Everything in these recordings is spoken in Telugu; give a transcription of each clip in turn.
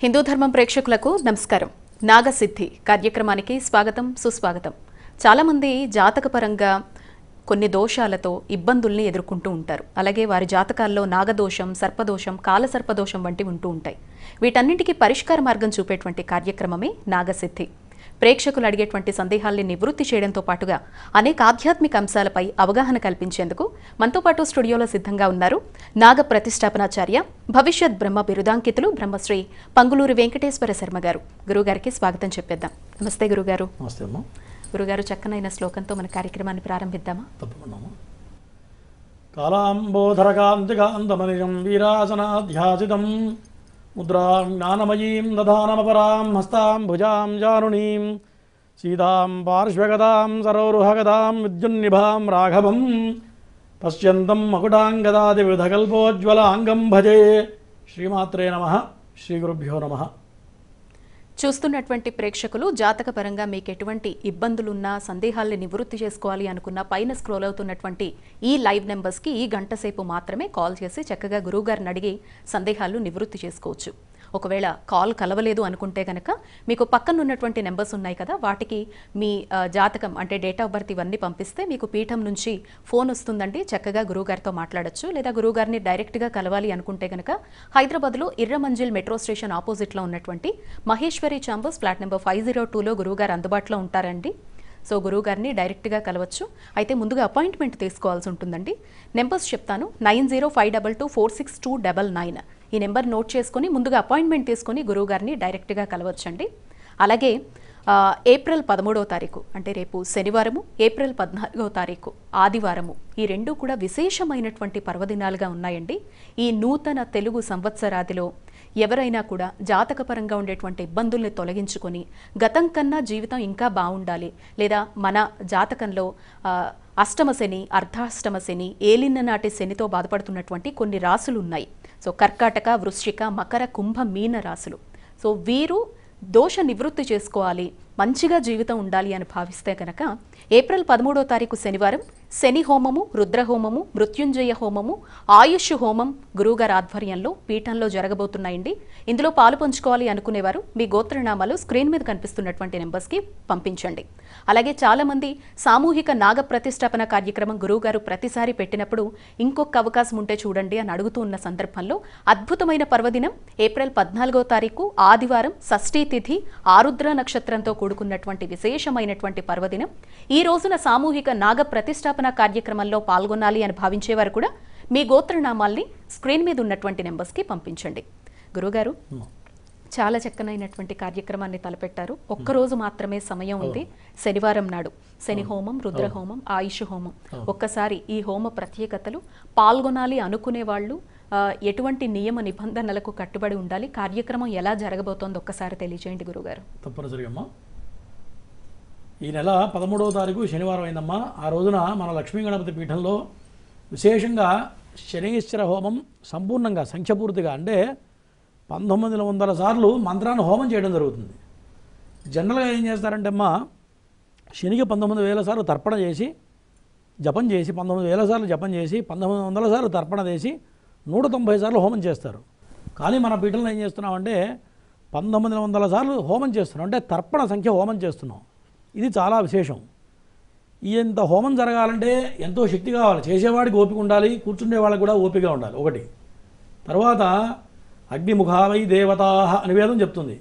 హిందూ ధర్మం ప్రేక్షకులకు నమస్కారం. నాగసిద్ధి కార్యక్రమానికి స్వాగతం, సుస్వాగతం. చాలామంది జాతకపరంగా కొన్ని దోషాలతో ఇబ్బందుల్ని ఎదుర్కొంటూ ఉంటారు. అలాగే వారి జాతకాల్లో నాగదోషం, సర్పదోషం, కాలసర్పదోషం వంటివి ఉంటూ ఉంటాయి. వీటన్నింటికీ పరిష్కార మార్గం చూపేటువంటి కార్యక్రమమే నాగసిద్ధి. ప్రేక్షకులు అడిగేటువంటి సందేహాల్ని నివృత్తి చేయడంతో పాటుగా అనేక ఆధ్యాత్మిక అంశాలపై అవగాహన కల్పించేందుకు మనతో పాటు స్టూడియోలో సిద్ధంగా ఉన్నారు నాగ ప్రతిష్టాపనాచార్య, భవిష్యత్ బ్రహ్మ బిరుదాంకితులు బ్రహ్మశ్రీ పంగులూరి వెంకటేశ్వర శర్మ గారు. గురుగారికి స్వాగతం చెప్పేద్దాం. నమస్తే గురుగారు. నమస్తే అమ్మా. గురుగారు, చక్కనైన శ్లోకంతో మన కార్యక్రమాన్ని ప్రారంభిద్దామా? తప్పకుండా. కాళాంబోధరకాంతికాంతమనిజం వీరాసనాధ్యాసితం ముద్రాం జ్ఞానమయీం దధానమపరాం హస్తాం భుజాం జారుణీం సీతాం పార్శ్వగదాం సరోరుహగదాం విద్యున్నిభాం రాఘవం పశ్యంతం మకుటాంగదాది వివిధకల్పోజ్వలాంగం భజే. శ్రీమాత్రే నమః. శ్రీ గురుభ్యో నమః. చూస్తున్నటువంటి ప్రేక్షకులు జాతకపరంగా మీకు ఎటువంటి ఇబ్బందులున్నా, సందేహాల్ని నివృత్తి చేసుకోవాలి అనుకున్న పైన స్క్రోల్ అవుతున్నటువంటి ఈ లైవ్ నెంబర్స్కి ఈ గంట సేపు మాత్రమే కాల్ చేసి చక్కగా గురువుగారిని అడిగి సందేహాలు నివృత్తి చేసుకోవచ్చు. ఒకవేళ కాల్ కలవలేదు అనుకుంటే కనుక మీకు పక్కన ఉన్నటువంటి నెంబర్స్ ఉన్నాయి కదా, వాటికి మీ జాతకం అంటే డేట్ ఆఫ్ బర్త్ ఇవన్నీ పంపిస్తే మీకు పీఠం నుంచి ఫోన్ వస్తుందండి. చక్కగా గురువుగారితో మాట్లాడచ్చు. లేదా గురువుగారిని డైరెక్ట్గా కలవాలి అనుకుంటే కనుక హైదరాబాద్లో ఇర్రమంజిల్ మెట్రో స్టేషన్ ఆపోజిట్లో ఉన్నటువంటి మహేశ్వరి ఛాంబర్స్ ఫ్లాట్ నెంబర్ 502లో గురువుగారు అందుబాటులో ఉంటారండి. సో గురువుగారిని డైరెక్ట్గా కలవచ్చు. అయితే ముందుగా అపాయింట్మెంట్ తీసుకోవాల్సి ఉంటుందండి. నెంబర్స్ చెప్తాను. 9052246299 ఈ నెంబర్ నోట్ చేసుకుని ముందుగా అపాయింట్మెంట్ తీసుకుని గురువుగారిని డైరెక్ట్గా కలవచ్చండి. అలాగే ఏప్రిల్ 13వ తారీఖు అంటే రేపు శనివారము, ఏప్రిల్ 14వ తారీఖు ఆదివారము, ఈ రెండు కూడా విశేషమైనటువంటి పర్వదినాలుగా ఉన్నాయండి. ఈ నూతన తెలుగు సంవత్సరాదిలో ఎవరైనా కూడా జాతకపరంగా ఉండేటువంటి ఇబ్బందుల్ని తొలగించుకొని గతం కన్నా జీవితం ఇంకా బాగుండాలి, లేదా మన జాతకంలో అష్టమ శని, అర్ధాష్టమ శని, ఏలిన నాటి శనితో బాధపడుతున్నటువంటి కొన్ని రాసులు ఉన్నాయి. సో కర్కాటక, వృశ్చిక, మకర, కుంభ, మీన రాసులు. సో వీరు దోష నివృత్తి చేసుకోవాలి, మంచిగా జీవితం ఉండాలి అని భావిస్తే కనుక ఏప్రిల్ 13వ తారీఖు శనివారం శని హోమము, రుద్రహోమము, మృత్యుంజయ హోమము, ఆయుష్ హోమం గురువుగారి ఆధ్వర్యంలో పీఠంలో జరగబోతున్నాయండి. ఇందులో పాలు పంచుకోవాలి అనుకునేవారు మీ గోత్రనామాలు స్క్రీన్ మీద కనిపిస్తున్నటువంటి నెంబర్స్కి పంపించండి. అలాగే చాలామంది సామూహిక నాగ ప్రతిష్టాపన కార్యక్రమం గురువుగారు ప్రతిసారి పెట్టినప్పుడు ఇంకొక అవకాశం ఉంటే చూడండి అని అడుగుతూ ఉన్న సందర్భంలో అద్భుతమైన పర్వదినం ఏప్రిల్ 14వ తారీఖు ఆదివారం, షష్ఠీ తిథి, ఆరుద్ర నక్షత్రంతో కూడుకున్నటువంటి విశేషమైనటువంటి పర్వదినం. ఈ రోజున సామూహిక నాగ ప్రతిష్టాపన కార్యక్రమంలో పాల్గొనాలి అని భావించేవారు కూడా మీ గోత్రనామాల్ని స్క్రీన్ మీద ఉన్నటువంటి నెంబర్స్కి పంపించండి. గురుగారు, చాలా చక్కనైనటువంటి కార్యక్రమాన్ని తలపెట్టారు. ఒక్కరోజు మాత్రమే సమయం ఉంది. శనివారం నాడు శని హోమం, రుద్రహోమం, ఆయుష్ హోమం. ఒక్కసారి ఈ హోమ ప్రత్యేకతలు, పాల్గొనాలి అనుకునే వాళ్ళు ఎటువంటి నియమ నిబంధనలకు కట్టుబడి ఉండాలి, కార్యక్రమం ఎలా జరగబోతోంది ఒక్కసారి తెలియజేయండి గురుగారు. తప్పనిసరిగా అమ్మా. ఈ నెల 13వ తారీఖు శనివారం అయిందమ్మా. ఆ రోజున మన లక్ష్మీ గణపతి పీఠంలో విశేషంగా శనీశ్వర హోమం సంపూర్ణంగా సంఖ్యపూర్తిగా అంటే 1900 సార్లు మంత్రాన్ని హోమం చేయడం జరుగుతుంది. జనరల్గా ఏం చేస్తారంటే అమ్మా, శనికి 19,000 సార్లు తర్పణ చేసి జపం చేసి 19,000 సార్లు జపం చేసి 1900 సార్లు తర్పణ చేసి 190 సార్లు హోమం చేస్తారు. కానీ మన పీఠంలో ఏం చేస్తున్నామంటే 1900 సార్లు హోమం చేస్తున్నాం, అంటే తర్పణ సంఖ్య హోమం చేస్తున్నాం. ఇది చాలా విశేషం. ఇంత హోమం జరగాలంటే ఎంతో శక్తి కావాలి. చేసేవాడికి ఓపిక ఉండాలి, కూర్చుండే వాళ్ళకి కూడా ఓపిక ఉండాలి ఒకటి. తర్వాత అగ్నిముఖావై దేవతా అని వేదం చెప్తుంది.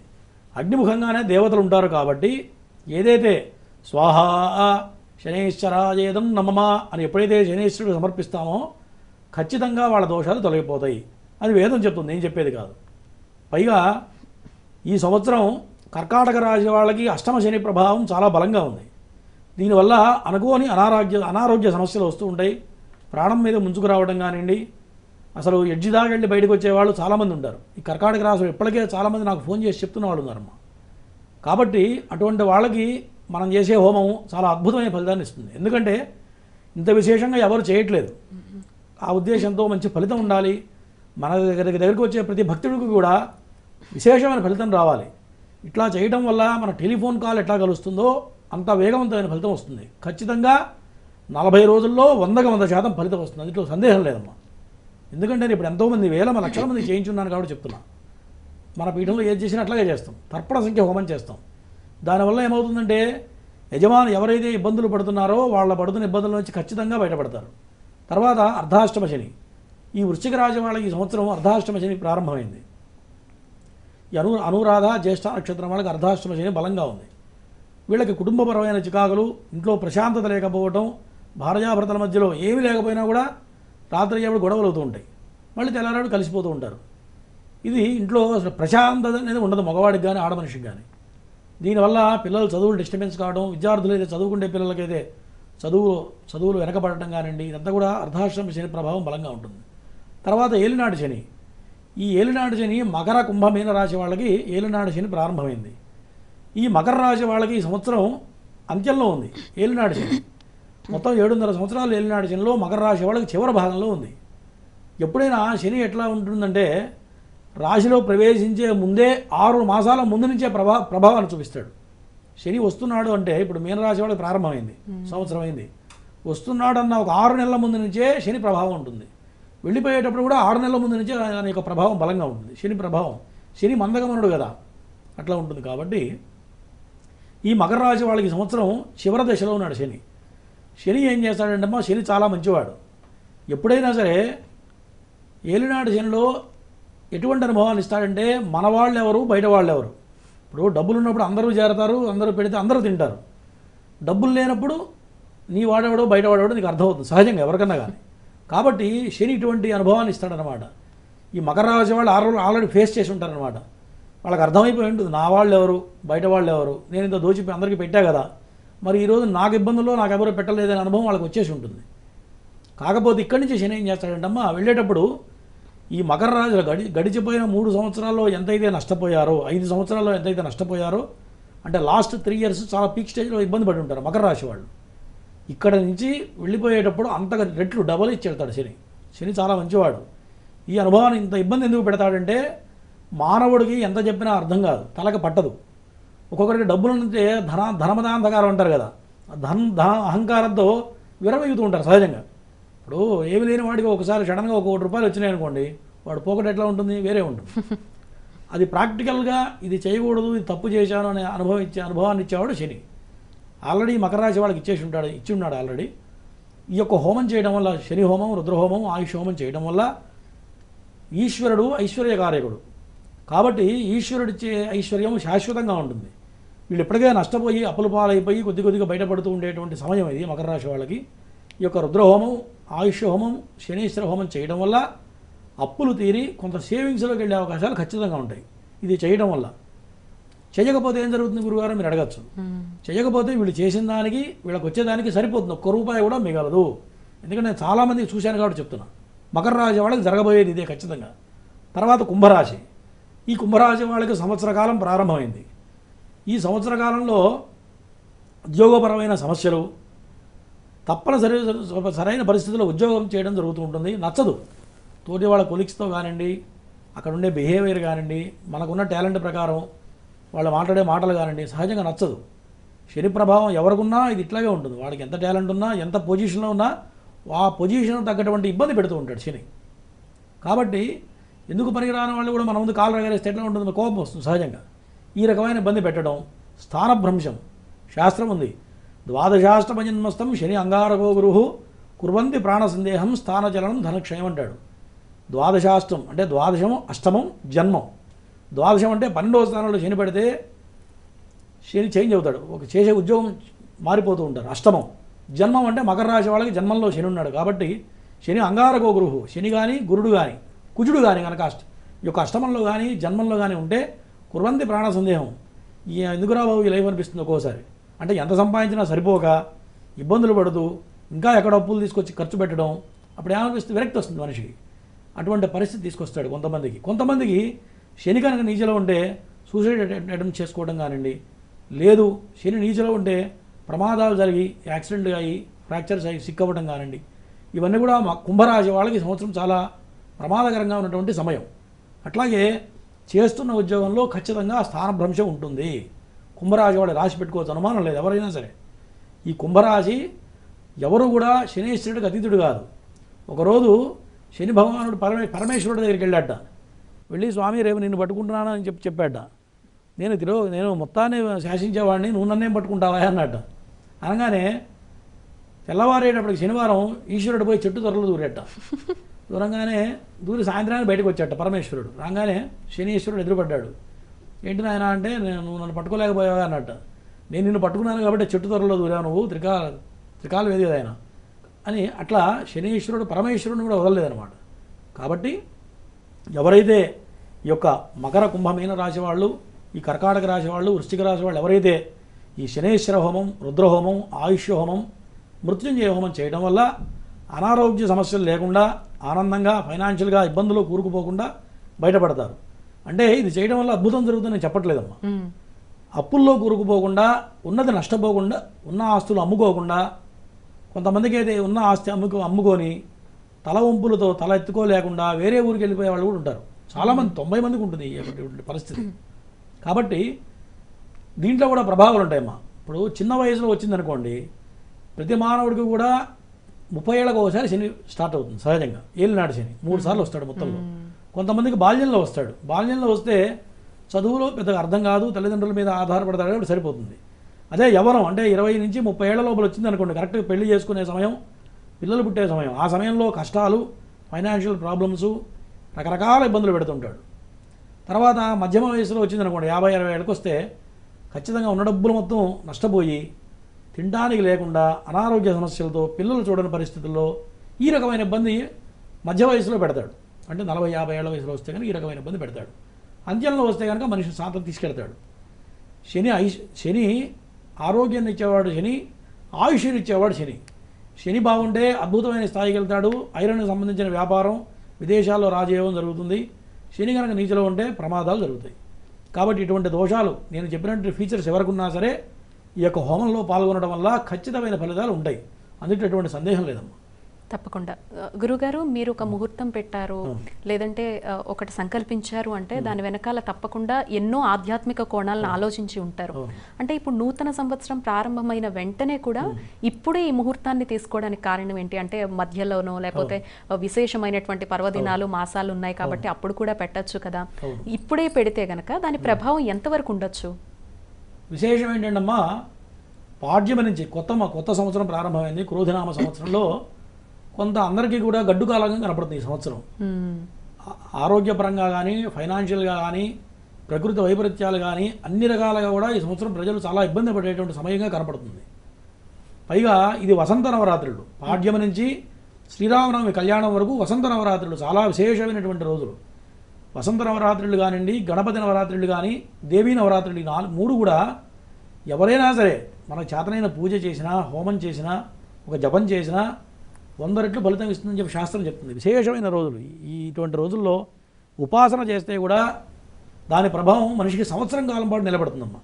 అగ్నిముఖంగానే దేవతలు ఉంటారు కాబట్టి ఏదైతే స్వాహా శనేశ్వరాయేదం నమమా అని ఎప్పుడైతే శనేశ్వరుడు సమర్పిస్తామో ఖచ్చితంగా వాళ్ళ దోషాలు తొలగిపోతాయి అని వేదం చెప్తుంది, నేను చెప్పేది కాదు. పైగా ఈ సంవత్సరం కర్కాటక రాశి వాళ్ళకి అష్టమ శని ప్రభావం చాలా బలంగా ఉంది. దీనివల్ల అనుకోని అనారోగ్య సమస్యలు వస్తూ ఉంటాయి. ప్రాణం మీద ముంచుకు రావడం కానివ్వండి, అసలు ఎడ్జి దాకా వెళ్ళి బయటకు వచ్చేవాళ్ళు చాలామంది ఉంటారు. ఈ కర్కాటక రాశులు ఇప్పటికే చాలామంది నాకు ఫోన్ చేసి చెప్తున్న వాళ్ళు ఉన్నారమ్మా. కాబట్టి అటువంటి వాళ్ళకి మనం చేసే హోమం చాలా అద్భుతమైన ఫలితాన్ని ఇస్తుంది. ఎందుకంటే ఇంత విశేషంగా ఎవరు చేయట్లేదు. ఆ ఉద్దేశంతో మంచి ఫలితం ఉండాలి. మన దగ్గరికి వచ్చే ప్రతి భక్తుడికి కూడా విశేషమైన ఫలితం రావాలి. ఇట్లా చేయడం వల్ల మన టెలిఫోన్ కాల్ ఎట్లా కలుస్తుందో అంత వేగవంతమైన ఫలితం వస్తుంది. ఖచ్చితంగా 40 రోజుల్లో 100% ఫలితం వస్తుంది. అందులో సందేహం లేదమ్మా. ఎందుకంటే నేను ఇప్పుడు ఎంతోమంది వేల లక్షల మంది చేయించున్నాను కాబట్టి చెప్తున్నా. మన పీఠంలో ఏది చేసినా అట్లాగే చేస్తాం, తర్పణ సంఖ్య హోమం చేస్తాం. దానివల్ల ఏమవుతుందంటే యజమాని ఎవరైతే ఇబ్బందులు పడుతున్నారో వాళ్ళ పడుతున్న ఇబ్బందుల నుంచి ఖచ్చితంగా బయటపడతారు. తర్వాత అర్ధాష్టమ శని. ఈ వృశ్చిక రాశి వాళ్ళకి ఈ సంవత్సరం అర్ధాష్టమ శని ప్రారంభమైంది. ఈ అనురాధ జ్యేష్ఠ నక్షత్రం వాళ్ళకి అర్ధాష్టమ శని బలంగా ఉంది. వీళ్ళకి కుటుంబపరమైన చికాకులు, ఇంట్లో ప్రశాంతత లేకపోవటం, భార్యాభర్తల మధ్యలో ఏమీ లేకపోయినా కూడా రాత్రి అయ్యేప్పుడు గొడవలు అవుతూ ఉంటాయి, మళ్ళీ తెల్లారాడు కలిసిపోతూ ఉంటారు. ఇది ఇంట్లో అసలు ప్రశాంతత అనేది ఉండదు మగవాడికి కానీ ఆడమనిషికి కానీ. దీనివల్ల పిల్లలు చదువులు డిస్టర్బెన్స్ కావడం, విద్యార్థులు అయితే చదువుకునే పిల్లలకైతే చదువులు వెనకబడటం కానివ్వండి, ఇదంతా కూడా అర్ధాశ్రమ శని ప్రభావం బలంగా ఉంటుంది. తర్వాత ఏలినాడు శని. ఈ ఏలినాడు శని మకర కుంభ మీన రాశి వాళ్ళకి ఏలినాడు శని ప్రారంభమైంది. ఈ మకర రాశి వాళ్ళకి ఈ సంవత్సరం అంత్యంలో ఉంది ఏలినాడు శని. మొత్తం 7.5 సంవత్సరాలు ఏలినాడు శనిలో మకర రాశి వాళ్ళకి చివరి భాగంలో ఉంది. ఎప్పుడైనా శని ఎట్లా ఉంటుందంటే రాశిలో ప్రవేశించే ముందే 6 మాసాల ముందు నుంచే ప్రభావాన్ని చూపిస్తాడు. శని వస్తున్నాడు అంటే ఇప్పుడు మీనరాశి వాళ్ళకి ప్రారంభమైంది, సంవత్సరం అయింది, వస్తున్నాడు అన్న ఒక 6 నెలల ముందు నుంచే శని ప్రభావం ఉంటుంది. వెళ్ళిపోయేటప్పుడు కూడా 6 నెలల ముందు నుంచే ఆయన యొక్క ప్రభావం బలంగా ఉంటుంది. శని ప్రభావం, శని మందగమనుడు కదా, అట్లా ఉంటుంది. కాబట్టి ఈ మకర రాశి వాళ్ళకి సంవత్సరం చివరి దశలో ఉన్నాడు శని. శని ఏం చేస్తాడంటే అమ్మా, శని చాలా మంచివాడు. ఎప్పుడైనా సరే ఏలినాడు శనిలో ఎటువంటి అనుభవాన్ని ఇస్తాడంటే మన వాళ్ళు ఎవరు, బయట వాళ్ళు ఎవరు. ఇప్పుడు డబ్బులు ఉన్నప్పుడు అందరూ చేరతారు, అందరూ పెడితే అందరూ తింటారు. డబ్బులు లేనప్పుడు నీ వాడేవాడో బయట వాడేవాడో నీకు అర్థమవుతుంది సహజంగా ఎవరికన్నా కానీ. కాబట్టి శని ఇటువంటి అనుభవాన్ని ఇస్తాడనమాట. ఈ మకర రాశి వాళ్ళు ఆల్రెడీ ఫేస్ చేసి ఉంటారనమాట. వాళ్ళకి అర్థమైపోయి ఉంటుంది నా వాళ్ళు ఎవరు, బయట వాళ్ళు ఎవరు, నేను ఇంత దోచిపోయి అందరికీ పెట్టా కదా, మరి ఈరోజు నాకు ఇబ్బందుల్లో నాకు ఎవరో పెట్టలేదనే అనుభవం వాళ్ళకి వచ్చేసి ఉంటుంది. కాకపోతే ఇక్కడి నుంచి శని ఏం చేస్తాడంటమ్మా, వెళ్ళేటప్పుడు ఈ మకర రాశులు గడిచిపోయిన 3 సంవత్సరాల్లో ఎంతైతే నష్టపోయారో, 5 సంవత్సరాల్లో ఎంతైతే నష్టపోయారో, అంటే లాస్ట్ 3 ఇయర్స్ చాలా పీక్ స్టేజ్లో ఇబ్బంది పడి ఉంటారు మకర రాశి వాళ్ళు. ఇక్కడ నుంచి వెళ్ళిపోయేటప్పుడు అంతగా రెట్లు డబల్ ఇచ్చేస్తాడు శని. శని చాలా మంచివాడు. ఈ అనుభవాన్ని ఇంత ఇబ్బంది ఎందుకు పెడతాడంటే మానవుడికి ఎంత చెప్పినా అర్థం కాదు, తలకి పట్టదు. ఒక్కొక్కరికి డబ్బులు ఉంటే ధనమదాంధకారం అంటారు కదా, అహంకారంతో విరవీగుతూ ఉంటారు సహజంగా. ఇప్పుడు ఏమి లేని వాడికి ఒకసారి సడన్గా ఒక ₹1 వచ్చినాయి అనుకోండి, వాడు పోకట ఎట్లా ఉంటుంది, వేరే ఉంటుంది. అది ప్రాక్టికల్గా ఇది చేయకూడదు, ఇది తప్పు చేశాను అనే అనుభవాన్ని ఇచ్చేవాడు శని. ఆల్రెడీ మకర రాశి వాళ్ళకి ఇచ్చి ఉన్నాడు ఆల్రెడీ. ఈ యొక్క హోమం చేయడం వల్ల, శని హోమం, రుద్రహోమం, ఆయుష్ హోమం చేయడం వల్ల ఈశ్వరుడు ఐశ్వర్యకారకుడు కాబట్టి ఈశ్వరుడిచ్చే ఐశ్వర్యం శాశ్వతంగా ఉంటుంది. వీళ్ళు ఎప్పటికైనా నష్టపోయి అప్పుల పాలైపోయి కొద్దిగా బయటపడుతూ ఉండేటువంటి సమయం ఇది మకర రాశి వాళ్ళకి. ఈ యొక్క రుద్రహోమం, ఆయుష్ హోమం, శనీశ్వర హోమం చేయడం వల్ల అప్పులు తీరి కొంత సేవింగ్స్లోకి వెళ్ళే అవకాశాలు ఖచ్చితంగా ఉంటాయి ఇది చేయడం వల్ల. చేయకపోతే ఏం జరుగుతుంది గురుగారు మీరు అడగచ్చు. చేయకపోతే వీళ్ళు చేసిన దానికి వీళ్ళకి వచ్చేదానికి సరిపోతుంది, ₹1 కూడా మిగలదు. ఎందుకంటే నేను చాలామంది చూశాను కాబట్టి చెప్తున్నా. మకర రాశి వాళ్ళకి జరగబోయేది ఇదే ఖచ్చితంగా. తర్వాత కుంభరాశి. ఈ కుంభరాశి వాళ్ళకి సంవత్సర కాలం ప్రారంభమైంది. ఈ సంవత్సర కాలంలో ఉద్యోగపరమైన సమస్యలు, సరైన పరిస్థితుల్లో ఉద్యోగం చేయడం జరుగుతూ ఉంటుంది. నచ్చదు, తోటి వాళ్ళ కొలీగ్స్తో కానివ్వండి, అక్కడ ఉండే బిహేవియర్ కానివ్వండి, మనకున్న టాలెంట్ ప్రకారం వాళ్ళు మాట్లాడే మాటలు కానివ్వండి, సహజంగా నచ్చదు. శని ప్రభావం ఎవరికున్నా ఇది ఇట్లాగే ఉంటుంది. వాడికి ఎంత టాలెంట్ ఉన్నా, ఎంత పొజిషన్లో ఉన్నా ఆ పొజిషన్ తగ్గటువంటి ఇబ్బంది పెడుతూ ఉంటాడు శని. కాబట్టి ఎందుకు పనికిరాని వాళ్ళు కూడా మన ముందు కాలు రగరేస్తే ఎట్లా ఉంటుంది, కోపం వస్తుంది సహజంగా. ఈ రకమైన ఇబ్బంది పెట్టడం, స్థానభ్రంశం. శాస్త్రం ఉంది, ద్వాదశాష్టమజన్మస్థం శని అంగారకో గురుహు కుర్వంతి ప్రాణ సందేహం స్థానచలనం ధనక్షయం అంటాడు. ద్వాదశాష్టం అంటే ద్వాదశం, అష్టమం, జన్మం. ద్వాదశం అంటే 12వ స్థానంలో శని పెడితే శని చేంజ్ అవుతాడు, ఒక చేసే ఉద్యోగం మారిపోతూ ఉంటారు. అష్టమం, జన్మం అంటే మకర రాశి వాళ్ళకి జన్మంలో శని ఉన్నాడు కాబట్టి శని అంగారకో గురుహు. శని కానీ గురుడు కానీ కుజుడు కానీ కనుక ఈ యొక్క అష్టమంలో కానీ జన్మంలో కానీ ఉంటే కుర్వంతి ప్రాణ సందేహం. ఎందుకురా బాబు ఈ లైఫ్ అనిపిస్తుంది ఒక్కోసారి. అంటే ఎంత సంపాదించినా సరిపోక ఇబ్బందులు పడుతూ ఇంకా ఎక్కడ అప్పులు తీసుకొచ్చి ఖర్చు పెట్టడం, అప్పుడు ఏమనిపిస్తుంది, విరక్తి వస్తుంది మనిషికి. అటువంటి పరిస్థితి తీసుకొస్తాడు కొంతమందికి శని కనుక నీచలో ఉంటే సూసైడ్ అటెంప్ట్ చేసుకోవడం కానివ్వండి, లేదు శని నీచలో ఉంటే ప్రమాదాలు జరిగి యాక్సిడెంట్ అయ్యి ఫ్రాక్చర్స్ అయ్యి సిక్కవ్వడం కానివ్వండి, ఇవన్నీ కూడా కుంభరాశి వాళ్ళకి సంవత్సరం చాలా ప్రమాదకరంగా ఉన్నటువంటి సమయం. అట్లాగే చేస్తున్న ఉద్యోగంలో ఖచ్చితంగా స్థానభ్రంశం ఉంటుంది. కుంభరాశి వాడు రాశి పెట్టుకోవచ్చు, అనుమానం లేదు ఎవరైనా సరే. ఈ కుంభరాశి ఎవరు కూడా శనీశ్వరుడికి అతీతుడు కాదు. ఒకరోజు శని భగవానుడు పరమేశ్వరుడి దగ్గరికి వెళ్ళాట. వెళ్ళి స్వామి రేపు నిన్ను పట్టుకుంటున్నాను అని చెప్పాట. నేను మొత్తాన్ని శాసించేవాడిని, నువ్వు నన్నేం పట్టుకుంటావా అన్నట్ట. అనగానే తెల్లవారేటప్పటికి శనివారం ఈశ్వరుడు పోయి చెట్టు త్వరలో దూరేట. దూరంగానే దూరి సాయంత్రానికి బయటకు వచ్చాట పరమేశ్వరుడు. రాగానే శనీశ్వరుడు ఎదురుపడ్డాడు. ఏంటి నాయన అంటే, నువ్వు నన్ను పట్టుకోలేకపోయావా అన్నట్ట. నేను నిన్ను పట్టుకున్నాను కాబట్టి చెట్టు త్వరలో దూరావు, నువ్వు త్రికాల వేది ఆయన అని. అట్లా శనీశ్వరుడు పరమేశ్వరుడిని కూడా వదలలేదన్నమాట. కాబట్టి ఎవరైతే ఈ యొక్క మకర కుంభమీన రాశి వాళ్ళు, ఈ కర్కాటక రాశి వాళ్ళు, వృశ్చిక రాశి వాళ్ళు ఎవరైతే ఈ శనేశ్వర హోమం, రుద్రహోమం, ఆయుష్య హోమం, మృత్యుంజయ హోమం చేయడం వల్ల అనారోగ్య సమస్యలు లేకుండా ఆనందంగా ఫైనాన్షియల్గా ఇబ్బందులు కూరుకుపోకుండా బయటపడతారు. అంటే ఇది చేయడం వల్ల అద్భుతం జరుగుతుందని చెప్పట్లేదమ్మా. అప్పుల్లో కూరుకుపోకుండా, ఉన్నది నష్టపోకుండా, ఉన్న ఆస్తులు అమ్ముకోకుండా, కొంతమందికి అయితే ఉన్న ఆస్తి అమ్ముకొని తల వంపులతో తల ఎత్తుకోలేకుండా వేరే ఊరికి వెళ్ళిపోయే వాళ్ళు కూడా ఉంటారు. చాలామంది 90 మందికి ఉంటుంది ఈ పరిస్థితి. కాబట్టి దీంట్లో కూడా ప్రభావాలు ఉంటాయమ్మా. ఇప్పుడు చిన్న వయసులో వచ్చిందనుకోండి, ప్రతి మానవుడికి కూడా 30 ఏళ్ళకు ఒకసారి శని స్టార్ట్ అవుతుంది సహజంగా. ఏలినాడు శని 3 సార్లు వస్తాడు మొత్తంలో. కొంతమందికి బాల్యంలో వస్తాడు. బాల్యంలో వస్తే చదువులో పెద్దగా అర్థం కాదు, తల్లిదండ్రుల మీద ఆధారపడతాడు కాబట్టి సరిపోతుంది. అదే యవ్వనం అంటే 20 నుంచి 30 ఏళ్ల లోపల వచ్చింది అనుకోండి, కరెక్ట్గా పెళ్లి చేసుకునే సమయం, పిల్లలు పుట్టే సమయం. ఆ సమయంలో కష్టాలు, ఫైనాన్షియల్ ప్రాబ్లమ్స్, రకరకాల ఇబ్బందులు పెడుతుంటాడు. తర్వాత మధ్యమ వయసులో వచ్చిందనుకోండి, 50-60 ఏళ్ళకి వస్తే ఖచ్చితంగా ఉన్న డబ్బులు మొత్తం నష్టపోయి తినడానికి లేకుండా అనారోగ్య సమస్యలతో పిల్లలు చూడని పరిస్థితుల్లో ఈ రకమైన ఇబ్బంది మధ్య వయసులో పెడతాడు. అంటే 40-50 ఏళ్ల వయసులో వస్తే కనుక ఈ రకమైన ఇబ్బంది పెడతాడు. అంత్యంలో వస్తే కనుక మనిషి శాంతం తీసుకెళ్తాడు. శని ఆరోగ్యాన్ని ఇచ్చేవాడు శని, ఆయుష్ని ఇచ్చేవాడు శని. శని బాగుంటే అద్భుతమైన స్థాయికి వెళ్తాడు. ఐరన్కి సంబంధించిన వ్యాపారం, విదేశాల్లో రాజయోగం జరుగుతుంది. శని కనుక నీచలో ఉంటే ప్రమాదాలు జరుగుతాయి. కాబట్టి ఇటువంటి దోషాలు నేను చెప్పినటువంటి ఫీచర్స్ ఎవరికున్నా సరే ఈ యొక్క హోమంలో పాల్గొనడం వల్ల ఖచ్చితమైన ఫలితాలు ఉంటాయి. అందుకే ఎటువంటి సందేహం లేదమ్మా. తప్పకుండా. గురుగారు, మీరు ఒక ముహూర్తం పెట్టారు, లేదంటే ఒకటి సంకల్పించారు అంటే దాని వెనకాల తప్పకుండా ఎన్నో ఆధ్యాత్మిక కోణాలను ఆలోచించి ఉంటారు. అంటే ఇప్పుడు నూతన సంవత్సరం ప్రారంభమైన వెంటనే కూడా ఇప్పుడే ఈ ముహూర్తాన్ని తీసుకోవడానికి కారణం ఏంటి? అంటే మధ్యలోనో లేకపోతే విశేషమైనటువంటి పర్వదినాలు, మాసాలు ఉన్నాయి కాబట్టి అప్పుడు కూడా పెట్టచ్చు కదా. ఇప్పుడే పెడితే గనక దాని ప్రభావం ఎంతవరకు ఉండొచ్చు? విశేషం ఏంటంటమ్మా, పాడ్యమ నుంచి కొత్త సంవత్సరం ప్రారంభమైంది. క్రోధినామ సంవత్సరంలో కొంత అందరికీ కూడా గడ్డు కాలంగా కనపడుతుంది ఈ సంవత్సరం. ఆరోగ్యపరంగా కానీ, ఫైనాన్షియల్గా కానీ, ప్రకృతి వైపరీత్యాలు కానీ అన్ని రకాలుగా కూడా ఈ సంవత్సరం ప్రజలు చాలా ఇబ్బంది పడేటువంటి సమయంగా కనపడుతుంది. పైగా ఇది వసంత నవరాత్రులు. పాడ్యమ నుంచి శ్రీరామనవమి కళ్యాణం వరకు వసంత నవరాత్రులు చాలా విశేషమైనటువంటి రోజులు. వసంత నవరాత్రులు కానివ్వండి, గణపతి నవరాత్రులు కానీ, దేవీ నవరాత్రులు, 3 కూడా ఎవరైనా సరే మనకు చేతనైన పూజ చేసినా, హోమం చేసినా, ఒక జపం చేసినా 100 రెట్లు ఫలితం ఇస్తుందని చెప్పి శాస్త్రం చెప్తుంది. విశేషమైన రోజులు ఇటువంటి రోజుల్లో ఉపాసన చేస్తే కూడా దాని ప్రభావం మనిషికి సంవత్సరం కాలం పాటు నిలబడుతుందమ్మా.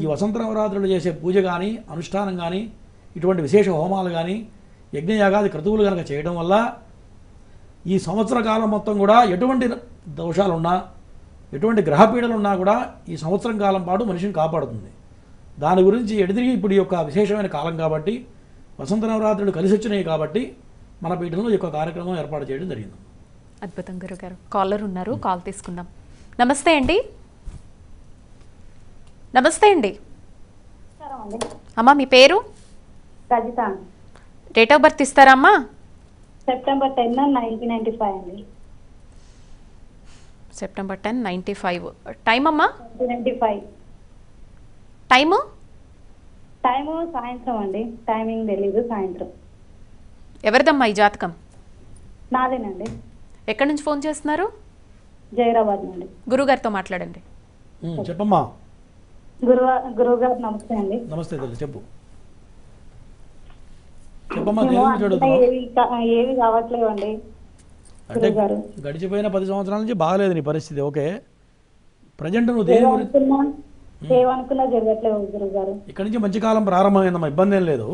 ఈ వసంత నవరాత్రులు చేసే పూజ కానీ, అనుష్ఠానం కానీ, ఇటువంటి విశేష హోమాలు కానీ, యజ్ఞయాగాది క్రతువులు కనుక చేయడం వల్ల ఈ సంవత్సర కాలం మొత్తం కూడా ఎటువంటి దోషాలున్నా, ఎటువంటి గ్రహపీడలున్నా కూడా ఈ సంవత్సరం కాలం పాటు మనిషిని కాపాడుతుంది. దాని గురించి ఎడితిరిగి ఇప్పుడు ఈ యొక్క విశేషమైన కాలం కాబట్టి, వసంత నవరాత్రులు కలిసి వచ్చినాయి కాబట్టి మన పీఠంలో ఈ యొక్క కార్యక్రమం ఏర్పాటు చేయడం జరిగింది. అద్భుతం గురుగారు. కాలర్ ఉన్నారు, కాల్ తీసుకుందాం. నమస్తే అండి. నమస్తే అండి. అమ్మా మీ పేరు? డేట్ ఆఫ్ బర్త్ ఇస్తారా అమ్మా? సెప్టెంబర్ 10, 1995 అండి. సెప్టెంబర్ 10, 1995. టైం అమ్మా? 1995. టైము సాయంత్రం అండి. టైమింగ్ తెలీదు. సాయంత్రం. ఎవరిదమ్మా ఈ జాతకం? నాదేనండి. ఎక్కడి నుంచి ఫోన్ చేస్తున్నారు? జైరాబాద్ నుండి. గురుగారితో మాట్లాడండి. చెప్పమ్మా. గురువు గారు నమస్తే అండి. నమస్తే తల్లి, చెప్పమ్మా. ఏవి కావట్లేవు అండి. అంటే గడిచిపోయిన 10 సంవత్సరాల నుంచి బాగలేదు నీ పరిస్థితి. ఓకే, ప్రజెంట్ నువ్వు ఏమనుకున్నా జరగట్లేదు గురువు గారు. ఇక్కడి నుంచి మంచి కాలం ప్రారంభమైందమ్మా, ఇబ్బంది ఏం లేదు.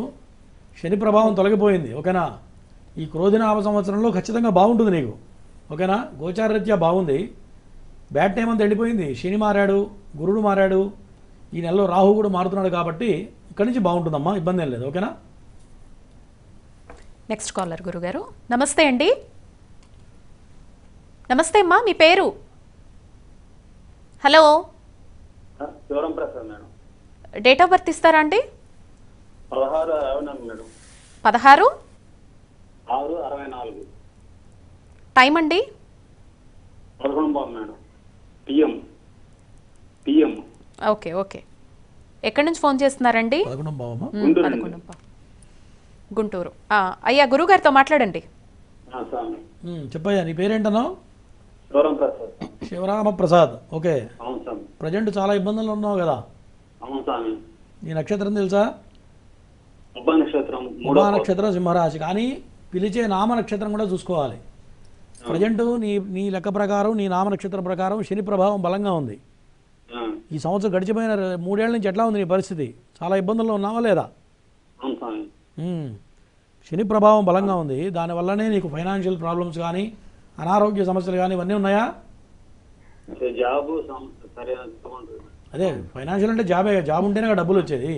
శని ప్రభావం తొలగిపోయింది. ఓకేనా? ఈ క్రోధినామ సంవత్సరంలో ఖచ్చితంగా బాగుంటుంది నీకు. ఓకేనా? గోచారరీత్యా బాగుంది. బ్యాడ్ టైం అంతా వెళ్ళిపోయింది. శని మారాడు, గురుడు మారాడు, ఈ నెలలో రాహు కూడా మారుతున్నాడు కాబట్టి ఇక్కడి నుంచి బాగుంటుందమ్మా, ఇబ్బంది ఏం లేదు. ఓకేనా? నెక్స్ట్ కాలర్ గురుగారు. నమస్తే అండి. నమస్తే అమ్మా, మీ పేరు? Hello, Shivaram Prasad madam. Date of birth ఇస్తారా అండి? 16 మేడం. 16/6/64. టైం అండి? 11 madam. PM. PM. Okay okay. ఎక్కడి నుంచి ఫోన్ చేస్తున్నారండి? 11 బావమ్మా. 11. గుంటూరు. అయ్యా గురుగారితో మాట్లాడండి. స్వామి. చెప్పయ్యా, నీ పేరేంటన్నావు? శివరాం ప్రసాద్. శివరామ ప్రసాద్. ఓకే. అవును స్వామి. ప్రజెంట్ చాలా ఇబ్బందులు ఉన్నావు కదా? అవును స్వామి. నీ నక్షత్రం తెలుసా? ఉబ్బా నక్షత్రం. ఉభా నక్షత్రం సింహరాశి. కానీ పిలిచే నామ నక్షత్రం కూడా చూసుకోవాలి. ప్రజెంట్ నీ లెక్క ప్రకారం, నీ నామ నక్షత్రం ప్రకారం శని ప్రభావం బలంగా ఉంది. ఈ సంవత్సరం గడిచిపోయిన 3 ఏళ్ల నుంచి ఎట్లా ఉంది నీ పరిస్థితి? చాలా ఇబ్బందుల్లో ఉన్నావా లేదా? అవును స్వామి. శని ప్రభావం బలంగా ఉంది. దానివల్లనే నీకు ఫైనాన్షియల్ ప్రాబ్లమ్స్ కానీ, అనారోగ్య సమస్యలు కానీ ఇవన్నీ ఉన్నాయా? జాబ్ సరైన. అదే ఫైనాన్షియల్ అంటే జాబ్ ఉంటేనే కదా డబ్బులు వచ్చేది.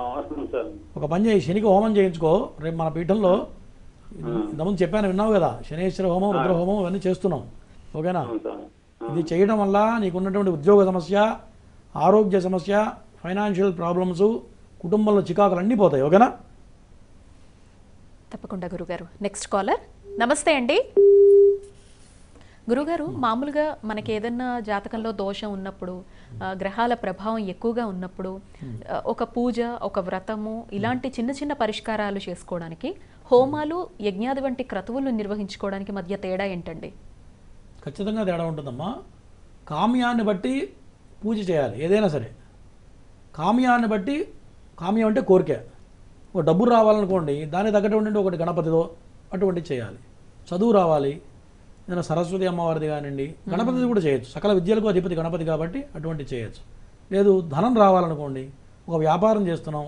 అవసరం సార్. ఒక పని చేయి, శనికి హోమం చేయించుకో. రేపు మన పీఠంలో ఇంతకుముందు చెప్పాను, విన్నావు కదా, శనేశ్వర హోమం, రుద్ర హోమం ఇవన్నీ చేస్తున్నాం. ఓకేనా? అవును స్వామి. ఇది చేయడం వల్ల నీకున్నటువంటి ఉద్యోగ సమస్య, ఆరోగ్య సమస్య, ఫైనాన్షియల్ ప్రాబ్లమ్స్, కుటుంబంలో చికాకులు అన్నీ పోతాయి. ఓకేనా? తప్పకుండా గురుగారు. Next caller. నమస్తే అండి గురుగారు. మామూలుగా మనకి ఏదన్నా జాతకంలో దోషం ఉన్నప్పుడు, గ్రహాల ప్రభావం ఎక్కువగా ఉన్నప్పుడు ఒక పూజ, ఒక వ్రతము, ఇలాంటి చిన్న చిన్న పరిష్కారాలు చేసుకోవడానికి, హోమాలు, యజ్ఞాది వంటి క్రతువులు నిర్వహించుకోవడానికి మధ్య తేడా ఏంటండి? ఖచ్చితంగా తేడా ఉంటుందమ్మా. కామ్యాన్ని బట్టి పూజ చేయాలి ఏదైనా సరే. కామ్యాన్ని బట్టి, కామ్యం అంటే కోరిక. ఒక డబ్బు రావాలనుకోండి, దానికి తగ్గటువంటి ఒకటి గణపతిదో అటువంటిది చేయాలి. చదువు రావాలి, ఏదైనా సరస్వతి అమ్మవారిది కానివ్వండి, గణపతిది కూడా చేయొచ్చు. సకల విద్యలకు అధిపతి గణపతి కాబట్టి అటువంటిది చేయొచ్చు. లేదు ధనం రావాలనుకోండి, ఒక వ్యాపారం చేస్తున్నాం,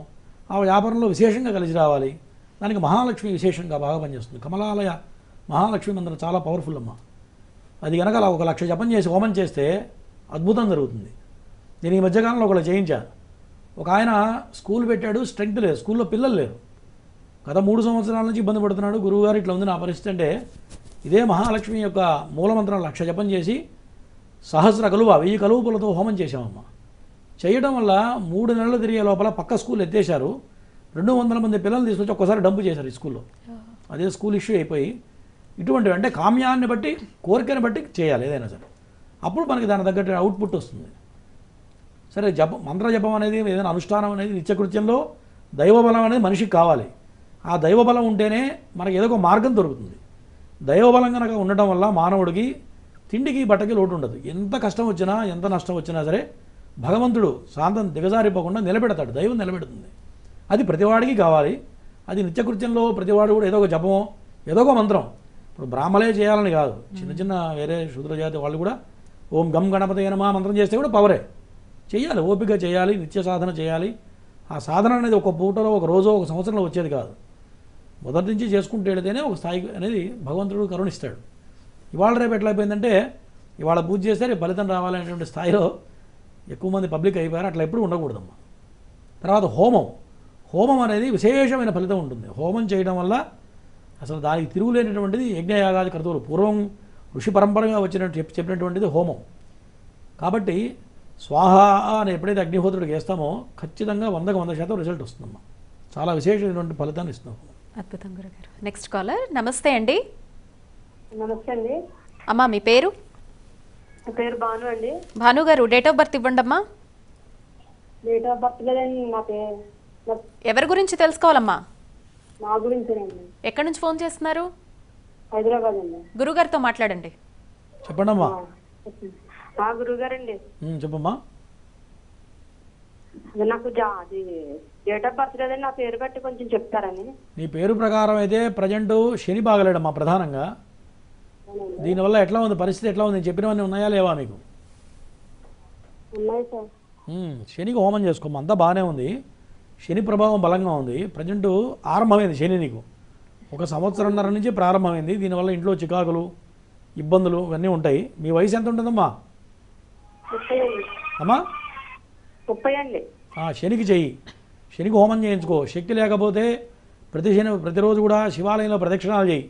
ఆ వ్యాపారంలో విశేషంగా కలిసి రావాలి, దానికి మహాలక్ష్మి విశేషంగా బాగా పనిచేస్తుంది. కమలాలయ మహాలక్ష్మి మంత్రం చాలా పవర్ఫుల్ అమ్మ. అది కనుక 1,00,000 జపం చేసి హోమం చేస్తే అద్భుతం జరుగుతుంది. నేను ఈ మధ్యకాలంలో ఒకళ్ళు చేయించా. ఒక ఆయన స్కూల్ పెట్టాడు, స్ట్రెంగ్త్ లేదు, స్కూల్లో పిల్లలు లేరు. గత 3 సంవత్సరాల నుంచి ఇబ్బంది పడుతున్నాడు. గురువుగారు ఇట్లా ఉంది నా పరిస్థితి అంటే, ఇదే మహాలక్ష్మి యొక్క మూలమంత్రం 1,00,000 జపం చేసి 1000 కలువ పూలతో హోమం చేశామమ్మ. చేయడం వల్ల 3 నెలలు తిరిగే లోపల పక్క స్కూల్ ఎత్తేశారు. 200 మంది పిల్లలు తీసుకొచ్చి ఒక్కసారి డంపు చేశారు ఈ స్కూల్లో. అదే స్కూల్ ఇష్యూ అయిపోయి, ఇటువంటివి అంటే కామ్యాన్ని బట్టి, కోరికని బట్టి చేయాలి ఏదైనా సరే. అప్పుడు మనకి దాని తగ్గట్టు అవుట్పుట్ వస్తుంది. సరే, మంత్ర జపం అనేది, ఏదైనా అనుష్ఠానం అనేది నిత్యకృత్యంలో దైవబలం అనేది మనిషికి కావాలి. ఆ దైవబలం ఉంటేనే మనకి ఏదో ఒక మార్గం దొరుకుతుంది. దైవబలం కనుక ఉండటం వల్ల మానవుడికి తిండికి బట్టకి లోటు ఉండదు. ఎంత కష్టం వచ్చినా, ఎంత నష్టం వచ్చినా సరే భగవంతుడు శాంతం దిగజారిపోకుండా నిలబెడతాడు. దైవం నిలబెడుతుంది. అది ప్రతివాడికి కావాలి. అది నిత్యకృత్యంలో ప్రతివాడు కూడా ఏదో ఒక జపమో, ఏదో ఒక మంత్రం. ఇప్పుడు బ్రాహ్మలే చేయాలని కాదు, చిన్న చిన్న వేరే శూద్ర జాతి వాళ్ళు కూడా ఓం గం గణపతయ నమః మంత్రం చేస్తే కూడా పవరే. చేయాలి, ఓపిక చేయాలి, నిత్య సాధన చేయాలి. ఆ సాధన అనేది ఒక పూటలో, ఒక రోజు, ఒక సంవత్సరంలో వచ్చేది కాదు. మొదటి నుంచి చేసుకుంటూ వెళితేనే ఒక స్థాయి అనేది భగవంతుడు కరుణిస్తాడు. ఇవాళ రేపు ఎట్లయిపోయిందంటే, ఇవాళ పూజ చేస్తే రేపు ఫలితం రావాలనేటువంటి స్థాయిలో ఎక్కువ మంది పబ్లిక్ అయిపోయారు. అట్లా ఎప్పుడూ ఉండకూడదమ్మా. తర్వాత హోమం అనేది విశేషమైన ఫలితం ఉంటుంది. హోమం చేయడం వల్ల అసలు దానికి తిరుగులేనటువంటిది యజ్ఞయాగాది క్రతువులు. పూర్వం ఋషి పరంపరగా చెప్పినటువంటిది హోమం. కాబట్టి స్వాహ అని ఎప్పుడైతే అగ్నిహోత్రుడికి వేస్తామో ఖచ్చితంగా 100% రిజల్ట్ వస్తుందమ్మా. చాలా విశేషమైనటువంటి ఫలితాన్ని ఇస్తున్నాం. అద్భుతం గురుగారు. Next caller. నమస్తే అండి. నమస్తే అండి. అమ్మా మీ పేరు? నా పేరు భాను అండి. భాను గారు, డేట్ ఆఫ్ బర్త్ ఇవ్వండి అమ్మా. డేట్ ఆఫ్ బర్త్ కదండి. ఎవరి గురించి తెలుసుకోవాలమ్మా? మా గురించేనండి. ఎక్కడి నుంచి ఫోన్ చేస్తున్నారు? హైదరాబాద్ అండి. గురుగారితో మాట్లాడండి. చెప్పండమ్మా. గురుగారండి. చెప్పమ్మా. అది నాకు అది డేట్ ఆఫ్ బర్త్ కదండి, నా పేరు బట్టి కొంచెం చెప్తారని. నీ పేరు ప్రకారం అయితే ప్రజెంట్ శని బాగలేడమ్మా ప్రధానంగా. దీనివల్ల ఎట్లా ఉంది పరిస్థితి? ఎట్లా ఉంది? నేను చెప్పినవన్నీ ఉన్నాయా లేవా మీకు? ఉన్నాయి సార్. శనికి హోమం చేసుకోమ్మా, అంతా బాగానే ఉంది. శని ప్రభావం బలంగా ఉంది. ప్రజెంట్ ఆరంభమైంది శని నీకు 1 సంవత్సరంన్నర నుంచి ప్రారంభమైంది. దీనివల్ల ఇంట్లో చికాకులు, ఇబ్బందులు ఇవన్నీ ఉంటాయి. మీ వయసు ఎంత ఉంటుందమ్మా? 30 అండి. అమ్మా 30 అండి. శనికి చెయ్యి, శనికి హోమం చేయించుకో. శక్తి లేకపోతే ప్రతిరోజు కూడా శివాలయంలో ప్రదక్షిణాలు చేయి.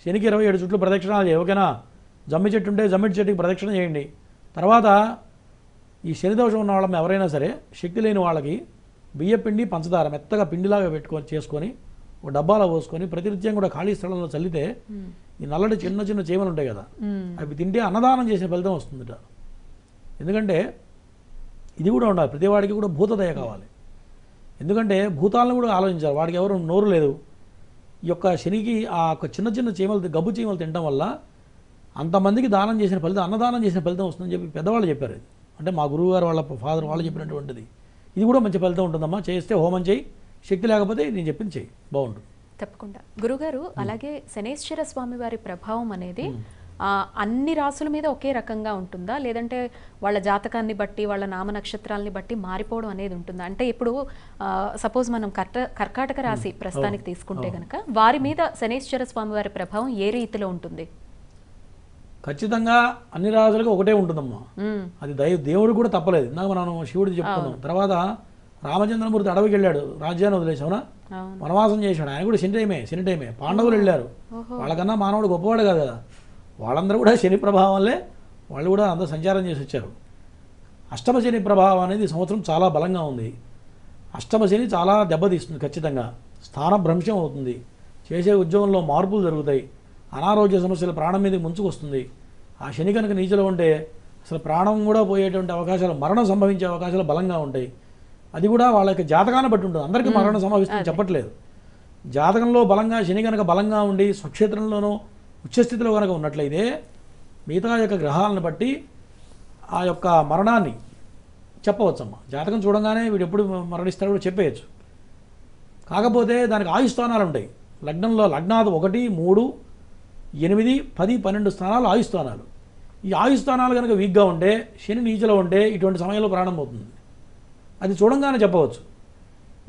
శనికి 27 చుట్లు ప్రదక్షిణాలు చేయి. ఓకేనా? జమ్మి చెట్టు ఉంటే జమ్మిటి చెట్టుకి ప్రదక్షిణ చేయండి. తర్వాత ఈ శని దోషం ఉన్న వాళ్ళం ఎవరైనా సరే శక్తి లేని వాళ్ళకి బియ్య పిండి పంచదార మెత్తగా పిండిలాగా పెట్టుకొని చేసుకొని ఒక డబ్బాలో పోసుకొని ప్రతినిత్యం కూడా ఖాళీ స్థలంలో చల్లితే ఈ నల్లటి చిన్న చిన్న చీమలు ఉంటాయి కదా అవి తింటే అన్నదానం చేసిన ఫలితం వస్తుందట. ఎందుకంటే ఇది కూడా ఉండాలి, ప్రతివాడికి కూడా భూతదయ కావాలి. ఎందుకంటే భూతాలను కూడా ఆలోచించాలి. వాడికి ఎవరు నోరు లేదు. ఈ యొక్క శనికి ఆ యొక్క చిన్న చిన్న చీమలు గబ్బు చీమలు తినడం వల్ల అంతమందికి దానం చేసిన ఫలితం అన్నదానం చేసిన ఫలితం వస్తుందని చెప్పి పెద్దవాళ్ళు చెప్పారు. ఇది అంటే మా గురువు గారు వాళ్ళ ఫాదర్ వాళ్ళు చెప్పినటువంటిది. ఇది కూడా మంచి ఫలితం ఉంటుందమ్మా. చేస్తే హోమం చేయి, శక్తి లేకపోతే నేను చెప్పింది చేయి, బాగుంటుంది. తప్పకుండా గురుగారు. అలాగే శనేశ్వర స్వామి వారి ప్రభావం అనేది అన్ని రాసుల మీద ఒకే రకంగా ఉంటుందా, లేదంటే వాళ్ళ జాతకాన్ని బట్టి వాళ్ళ నామ నక్షత్రాలని బట్టి మారిపోవడం అనేది ఉంటుందా? అంటే ఇప్పుడు సపోజ్ మనం కర్కాటక రాశి ప్రస్తుతానికి తీసుకుంటే కనుక వారి మీద శనేశ్వర స్వామి వారి ప్రభావం ఏ రీతిలో ఉంటుంది? ఖచ్చితంగా అన్ని రాజులకు ఒకటే ఉంటుందమ్మా. అది దేవుడు కూడా తప్పలేదు. ఇందాక మనం శివుడికి చెప్పుకున్నాం. తర్వాత రామచంద్రమూర్తి అడవికి వెళ్ళాడు, రాజ్యాన్ని వదిలేసావునా, వనవాసం చేశాడు. ఆయన కూడా శని టైమే. పాండవులు వెళ్ళారు, వాళ్ళకన్నా మానవుడు గొప్పవాడు కాదు కదా. వాళ్ళందరూ కూడా శని ప్రభావం వల్లే వాళ్ళు కూడా అందరూ సంచారం చేసి వచ్చారు. అష్టమ శని ప్రభావం అనేది సంవత్సరం చాలా బలంగా ఉంది. అష్టమ శని చాలా దెబ్బతీస్తుంది. ఖచ్చితంగా స్థానభ్రంశం అవుతుంది. చేసే ఉద్యోగంలో మార్పులు జరుగుతాయి. అనారోగ్య సమస్యలు ప్రాణం మీదకి ముంచుకొస్తుంది. ఆ శని కనుక నీచలో ఉంటే అసలు ప్రాణం కూడా పోయేటువంటి అవకాశాలు, మరణం సంభవించే అవకాశాలు బలంగా ఉంటాయి. అది కూడా వాళ్ళ యొక్క జాతకాన్ని బట్టి ఉంటుంది. అందరికీ మరణం సంభవిస్తుంది చెప్పట్లేదు. జాతకంలో బలంగా శని కనుక బలంగా ఉండి స్వక్షేత్రంలోనూ ఉచ్చస్థితిలో కనుక ఉన్నట్లయితే మిగతా యొక్క గ్రహాలను బట్టి ఆ యొక్క మరణాన్ని చెప్పవచ్చమ్మా. జాతకం చూడంగానే వీడు ఎప్పుడు మరణిస్తాడో కూడా చెప్పేయచ్చు. కాకపోతే దానికి ఆయుస్థానాలు ఉంటాయి. లగ్నంలో లగ్నాలు 1, 3, 8, 10, 12 స్థానాలు ఆయుస్థానాలు. ఈ ఆయుస్థానాలు కనుక వీక్గా ఉంటే, శని నీచలో ఉంటే ఇటువంటి సమయంలో ప్రాణం అవుతుంది. అది చూడంగానే చెప్పవచ్చు.